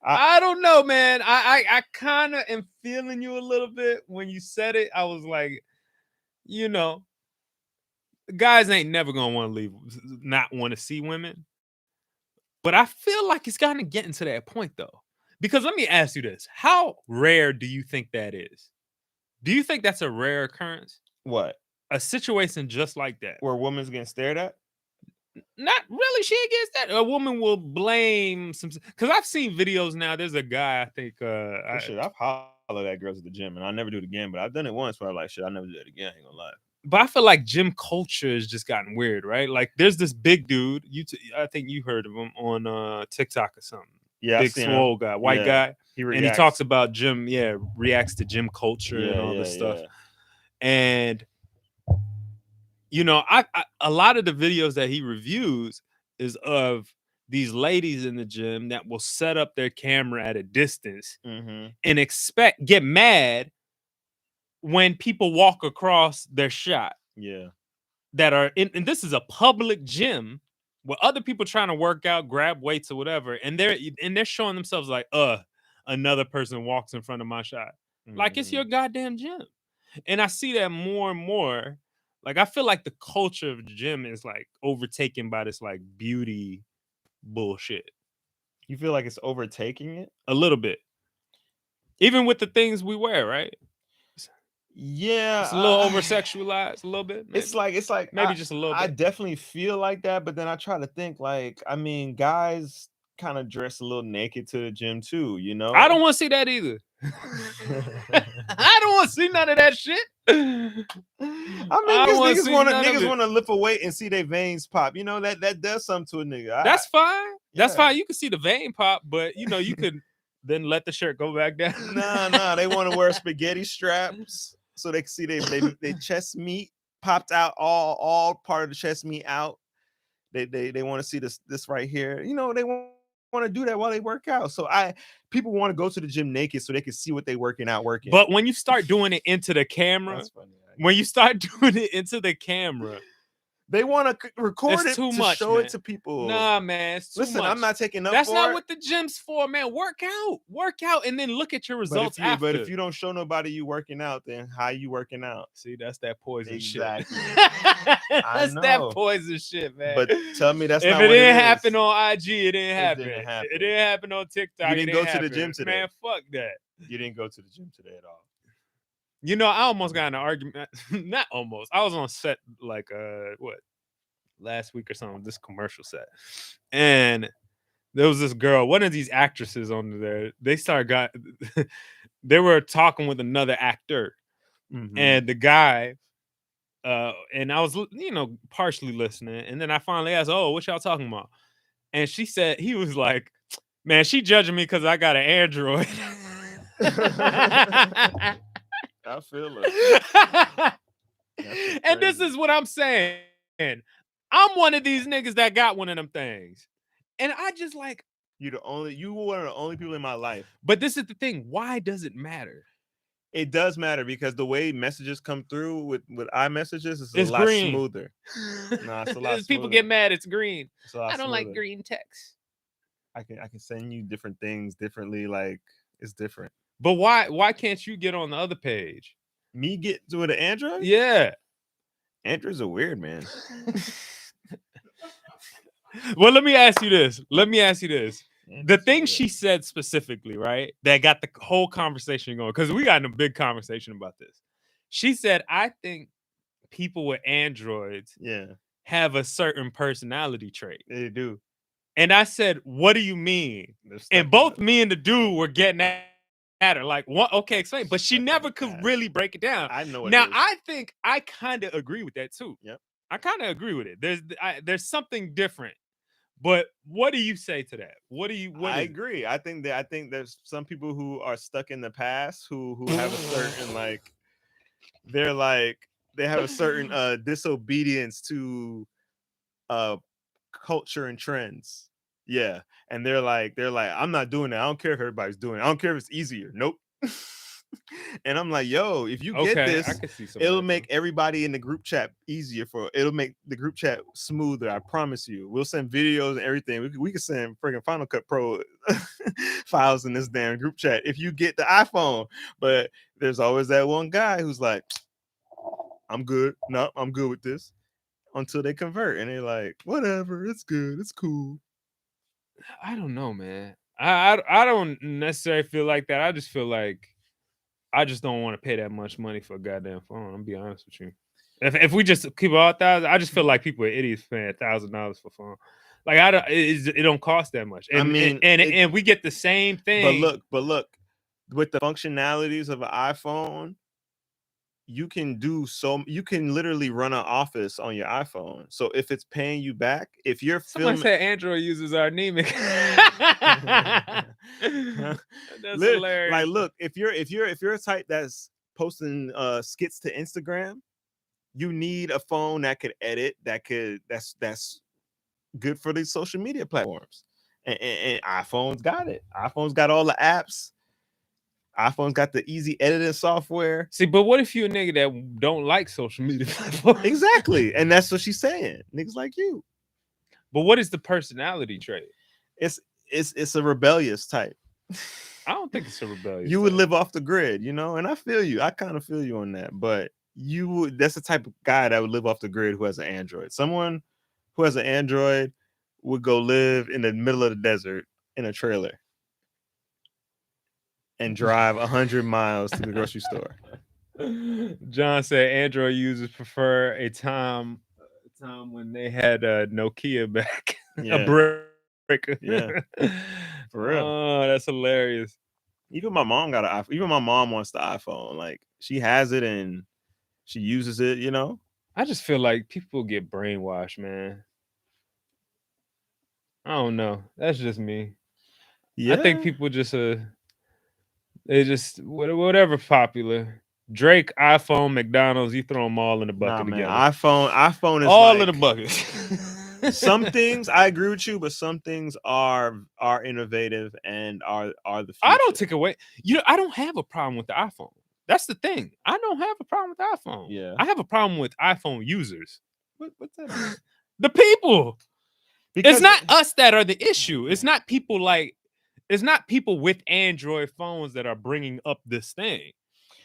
I don't know, man. I kind of am feeling you a little bit when you said it. I was like, guys ain't never gonna want to leave, not want to see women. But I feel like it's kind of getting to that point though. Because let me ask you this: how rare do you think that is? Do you think that's a rare occurrence? What? A situation just like that, where a woman's getting stared at? Not really. She gets that. A woman will blame some, because I've seen videos now. There's a guy, I think. I've hollered at girls at the gym, and I never do it again. But I've done it once where I'm like, shit, I never do it again. I ain't gonna lie. But I feel like gym culture has just gotten weird, right? Like, there's this big dude. I think you heard of him on TikTok or something. Yeah, big swole guy, white guy. And he talks about gym. Yeah, reacts to gym culture and all this stuff. And a lot of the videos that he reviews is of these ladies in the gym that will set up their camera at a distance and get mad when people walk across their shot. Yeah. That are and this is a public gym where other people trying to work out, grab weights or whatever, and they're showing themselves like, another person walks in front of my shot. Like, it's your goddamn gym. And I see that more and more. Like, I feel like the culture of the gym is like overtaken by this like beauty bullshit. You feel like it's overtaking it? A little bit. Even with the things we wear, right? Yeah. It's a little over-sexualized, a little bit. Maybe. It's like maybe just a little bit. I definitely feel like that, but then I try to think like, I mean, guys kind of dress a little naked to the gym too, I don't want to see that either. I don't want to see none of that shit. I mean, niggas want to lift a weight and see their veins pop. That does something to a nigga. That's fine. That's fine. You can see the vein pop, but you could then let the shirt go back down. Nah. They want to wear spaghetti straps so they can see their chest meat popped out, all part of the chest meat out. They want to see this right here. They want to do that while they work out. So people want to go to the gym naked so they can see what they working. But when you start doing it into the camera, that's funny, when you start doing it into the camera, They want to record it's it too to much, show man. it to people. Nah, man, it's too Listen, much. I'm not taking up That's for not it. what the gym's for, man. Work out, and then look at your results after. But if you don't show nobody you working out, then how you working out? See, that's that poison Exactly. shit. That's that poison shit, man. But tell me that's if not it what didn't it happen is. on IG, it didn't happen. happen. It didn't happen on TikTok. You didn't go to the happen. gym today. Man, fuck that. You didn't go to the gym today at all. You know, I almost got in an argument. Not almost. I was on set like last week or something, this commercial set. And there was this girl, one of these actresses on there. They were talking with another actor. Mm-hmm. And the guy, and I was, partially listening. And then I finally asked, "Oh, what y'all talking about?" And he was like, "Man, she judging me because I got an Android." I feel it. And this is what I'm saying. I'm one of these niggas that got one of them things. And I just like, you were one of the only people in my life. But this is the thing. Why does it matter? It does matter because the way messages come through with iMessages is a lot smoother. Nah, it's a lot smoother. People get mad, it's green. I don't like green text. I can send you different things differently, like it's different. But why can't you get on the other page? Me get to an Android? Yeah. Androids are weird, man. Well, let me ask you this. The thing she said specifically, right, that got the whole conversation going, because we got in a big conversation about this. She said, I think people with Androids have a certain personality trait. They do. And I said, what do you mean? And both me and the dude were getting at her, like, what? Okay, explain. But she never could really break it down. I know it now, is. I think I kind of agree with that too. Yep. I kind of agree with it. There's something different. But what do you say to that? I agree. I think there's some people who are stuck in the past who have a certain they have a certain disobedience to culture and trends. Yeah. And they're like, I'm not doing that. I don't care if everybody's doing it. I don't care if it's easier. Nope. And I'm like, yo, if you get this, it'll make everybody in the group chat easier it'll make the group chat smoother. I promise you. We'll send videos and everything. We can send friggin' Final Cut Pro files in this damn group chat if you get the iPhone. But there's always that one guy who's like, I'm good. No, I'm good with this. Until they convert and they're like, whatever, it's good, it's cool. I don't know, man. I don't necessarily feel like that. I just feel like I just don't want to pay that much money for a goddamn phone. I'm gonna be honest with you. If we just keep all 1,000, I just feel like people are idiots paying $1,000 for phone. Like it don't cost that much. And, and we get the same thing. But look, with the functionalities of an iPhone, you can literally run an office on your iPhone. So if it's paying you back, if you're Someone said Android users are anemic. That's hilarious. Like, look, if you're a type that's posting skits to Instagram, you need a phone that could edit, that's good for these social media platforms. And iPhone's got it. iPhone's got all the apps. iPhone's got the easy editing software. See, but what if you're a nigga that don't like social media platforms? Exactly. And that's what she's saying. Niggas like you. But what is the personality trait? It's a rebellious type. I don't think it's a rebellious You would live off the grid, and I feel you. I kind of feel you on that. But that's the type of guy that would live off the grid who has an Android. Someone who has an Android would go live in the middle of the desert in a trailer and drive 100 miles to the grocery store. John said Android users prefer a time when they had Nokia back. Yeah. A brick. Yeah. For real. Oh, that's hilarious. Even my mom got an iPhone. Even my mom wants the iPhone. Like, she has it and she uses it, I just feel like people get brainwashed, man. I don't know. That's just me. Yeah. I think people just they just whatever's popular. Drake, iPhone, McDonald's, you throw them all in the bucket together. iPhone is all in the bucket. Some things I agree with you, but some things are innovative and are the future. I don't take away. I don't have a problem with the iPhone. That's the thing. I don't have a problem with the iPhone. Yeah. I have a problem with iPhone users. What's that? The people. Because it's not us that are the issue. It's not people with Android phones that are bringing up this thing.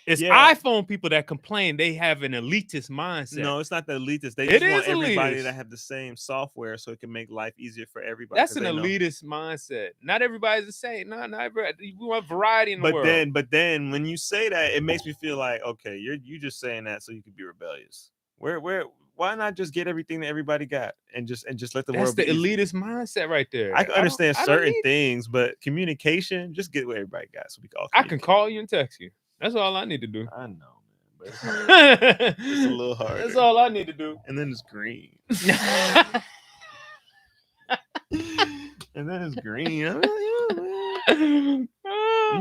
It's iPhone people that complain they have an elitist mindset. No, it's not the elitist. They just want everybody to have the same software so it can make life easier for everybody. That's an elitist mindset. Not everybody's the same. Not everybody. We want variety in the world. But then when you say that, it makes me feel like, okay, you just saying that so you can be rebellious. Why not just get everything that everybody got and just let the world be That's the elitist mindset right there. I can understand certain things, but communication, just get what everybody got so we can all I can call you and text you. That's all I need to do. I know, man. But it's a little harder. That's all I need to do. And then it's green. And then it's green. You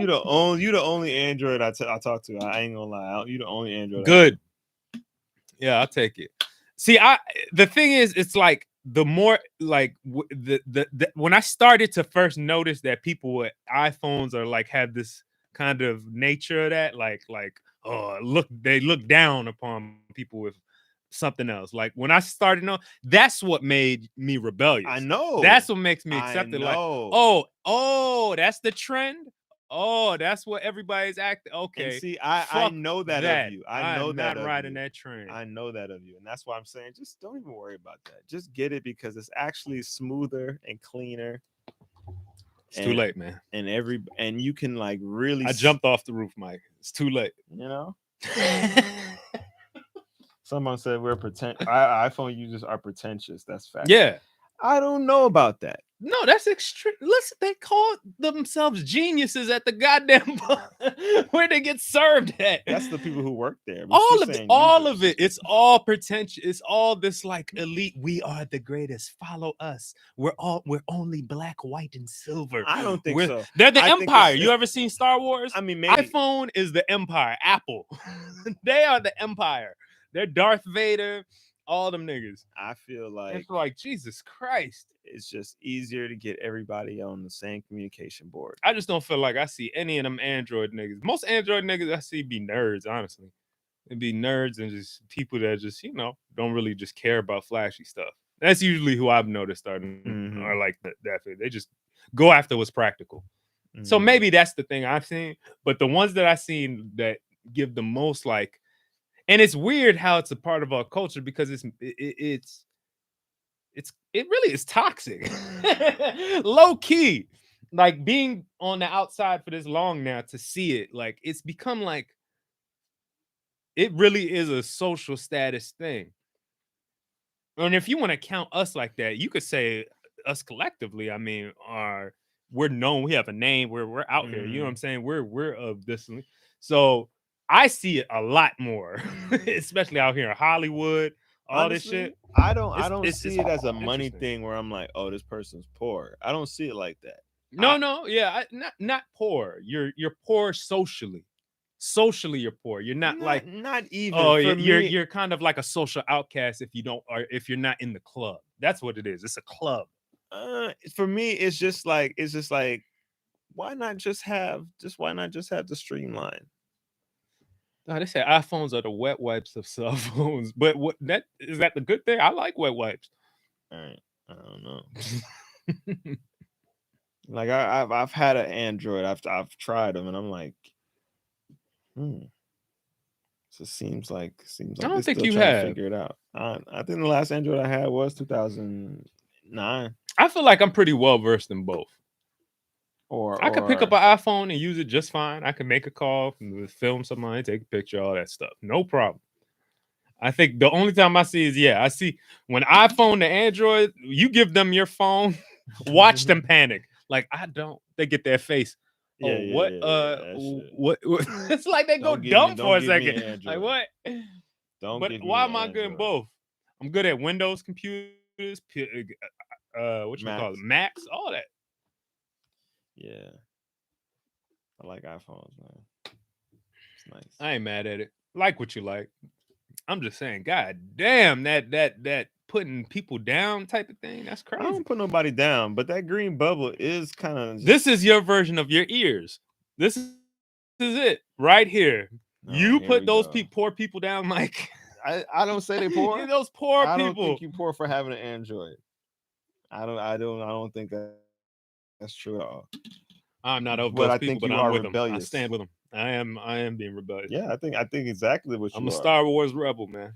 the only Android I talk to. I ain't gonna lie. You the only Android. Good. Yeah, I'll take it. See, the thing is, it's like the more like the when I started to first notice that people with iPhones are like have this kind of nature of that, like they look down upon people with something else. Like when I started know, that's what made me rebellious. I know. That's what makes me accept it. Like, oh, that's the trend. Oh, that's what everybody's acting. Okay. And see, I know that of you. I know that not riding that train. I know that of you. And that's why I'm saying just don't even worry about that. Just get it because it's actually smoother and cleaner. It's too late, man. And you can like really. I jumped off the roof, Mike. It's too late. You know. Someone said we're iPhone users are pretentious. That's fact. Yeah. I don't know about that. No, that's extreme. Listen, they call themselves geniuses at the goddamn where they get served at. That's the people who work there. All of it. It's all pretentious. It's all this like elite. We are the greatest. Follow us. We're only black, white, and silver. I don't think so. They're the Empire. You ever seen Star Wars? I mean, maybe. iPhone is the Empire. Apple. They are the Empire. They're Darth Vader. All them niggas. I feel like it's like Jesus Christ. It's just easier to get everybody on the same communication board. I just don't feel like I see any of them Android niggas. Most Android niggas I see be nerds, honestly. It'd be nerds and just people that just, don't really just care about flashy stuff. That's usually who I've noticed starting are like that. They just go after what's practical. Mm-hmm. So maybe that's the thing I've seen. But the ones that I've seen that give the most like, and it's weird how it's a part of our culture because it really is toxic. Low key. Like being on the outside for this long now to see it, like it's become like it really is a social status thing. And if you want to count us like that, you could say us collectively. I mean, we're known, we have a name, we're out here. You know what I'm saying? We're of this. So I see it a lot more, especially out here in Hollywood. Honestly, this shit. I don't see it as a money thing where I'm like, oh, this person's poor. I don't see it like that. No, yeah, not poor. You're poor socially. Socially, you're poor. You're not even. Oh, you're kind of like a social outcast if if you're not in the club. That's what it is. It's a club. For me, it's just like why not just have the streamline? No, they say iPhones are the wet wipes of cell phones, but is that the good thing? I like wet wipes. All right, I don't know. Like I've had an Android. I've tried them, and I'm like, So it seems like I don't think you have figured it out. I think the last Android I had was 2009. I feel like I'm pretty well versed in both. I could pick up an iPhone and use it just fine. I can make a call, film something, take a picture, all that stuff. No problem. I think the only time I see is, I see when iPhone to Android, you give them your phone, watch them panic. Like, I don't. They get their face. What? It's like they go dumb for a second. Like, what? Why am I good in both? I'm good at Windows computers, what you call it, Macs, all that. Yeah, I like iPhones, man. It's nice. I ain't mad at it. Like what you like. I'm just saying, God damn, that putting people down type of thing. That's crazy. I don't put nobody down, but that green bubble is kind of. This is your version of your ears. This is it right here. You put those poor people down, Mike. I don't say they poor. You're those poor people. I don't think you poor for having an Android. I don't think that's true at all. I'm not of those people, but I'm with them. I stand with them. I am being rebellious. Yeah, I think exactly what you are. I'm a Star Wars rebel, man.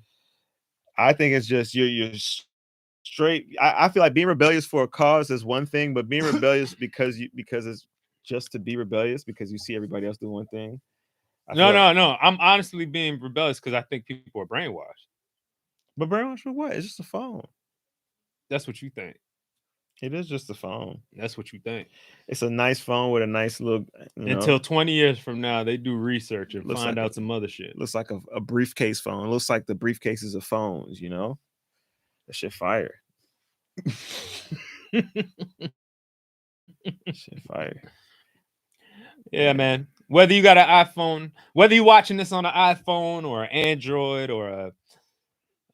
I think it's just you're straight. I feel like being rebellious for a cause is one thing, but being rebellious because it's just to be rebellious because you see everybody else do one thing. No. I'm honestly being rebellious because I think people are brainwashed. But brainwashed for what? It's just a phone. That's what you think. It is just a phone. That's what you think. It's a nice phone with a nice little. Until 20 years from now, they do research and find out some other shit. Looks like a briefcase phone. It looks like the briefcases of phones. That shit fire. Shit fire. Yeah, man. Whether you got an iPhone, whether you're watching this on an iPhone or an Android or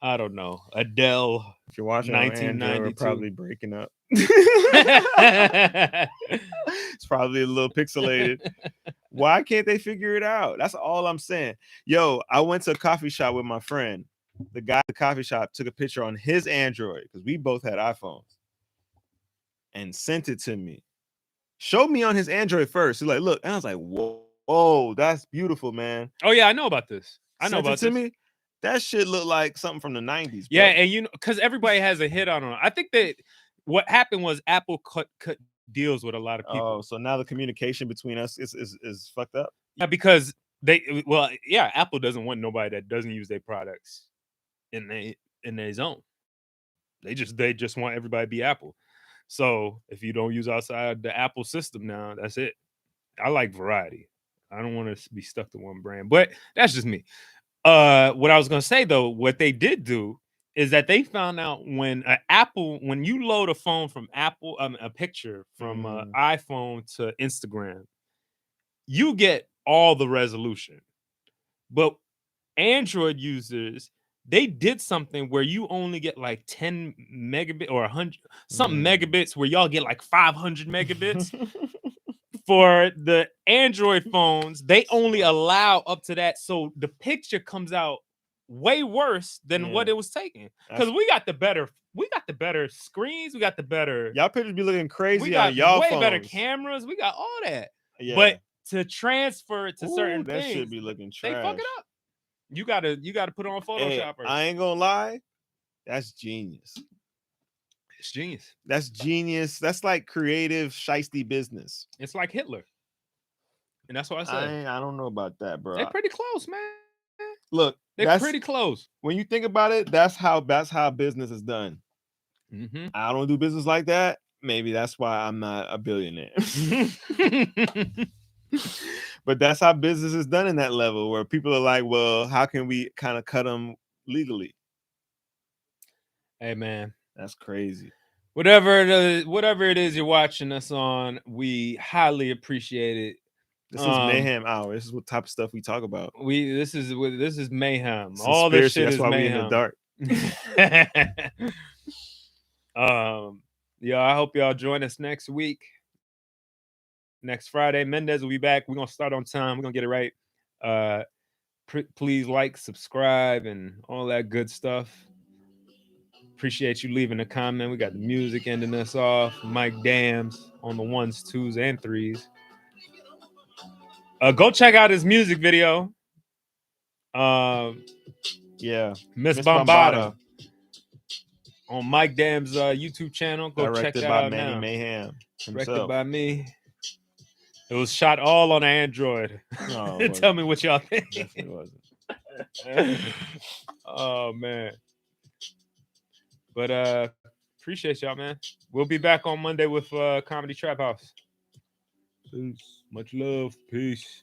I don't know, a Dell. If you're watching 1992, we're probably breaking up. It's probably a little pixelated. Why can't they figure it out? That's all I'm saying. Yo, I went to a coffee shop with my friend. The guy at the coffee shop took a picture on his Android because we both had iPhones and sent it to me. Showed me on his Android first. He's like, look, and I was like, whoa, that's beautiful, man. Oh yeah, I know about this. I know about it to me. That shit looked like something from the 90s. Yeah, and because everybody has a hit on it. I think that what happened was Apple cut deals with a lot of people. Oh, so now the communication between us is fucked up. Yeah, because Apple doesn't want nobody that doesn't use their products in their zone. They just want everybody to be Apple. So if you don't use outside the Apple system now, that's it. I like variety. I don't want to be stuck to one brand, but that's just me. What I was gonna say though, what they did do is that they found out when you load a phone from Apple, a picture from iPhone to Instagram, you get all the resolution. But Android users, they did something where you only get like 10 megabit or 100 something megabits, where y'all get like 500 megabits. For the Android phones, they only allow up to that, so the picture comes out way worse than what it was taking. Because we got the better screens, we got the better. Y'all pictures be looking crazy. We got y'all way phones. Better cameras. We got all that. Yeah. But to transfer to certain that things, should be looking trash. They fuck it up. You gotta put on Photoshop. I ain't gonna lie, that's genius. It's genius. That's genius. That's like creative shiesty business. It's like Hitler. And that's what I said. I don't know about that, bro. They're pretty close, man. Look, they're pretty close. When you think about it, that's how business is done. Mm-hmm. I don't do business like that. Maybe that's why I'm not a billionaire. But that's how business is done in that level, where people are like, well, how can we kind of cut them legally? Hey, man. That's crazy. Whatever it is you're watching us on, we highly appreciate it. This is Mayhem Hour. This is what type of stuff we talk about. This is Mayhem. All this shit is Mayhem. That's why we in the dark. Yeah, I hope y'all join us next week. Next Friday, Mendez will be back. We're gonna start on time. We're gonna get it right. Please like, subscribe, and all that good stuff. Appreciate you leaving a comment. We got the music ending us off. Mike Dams on the 1s, 2s, and 3s. Go check out his music video. Yeah, Miss Bombada on Mike Dams' YouTube channel. Go check that out now. Mayhem himself. Directed by me. It was shot all on Android. No, tell me what y'all think. Definitely wasn't. Oh man. But appreciate y'all, man. We'll be back on Monday with Comedy Trap House. Peace. Much love. Peace.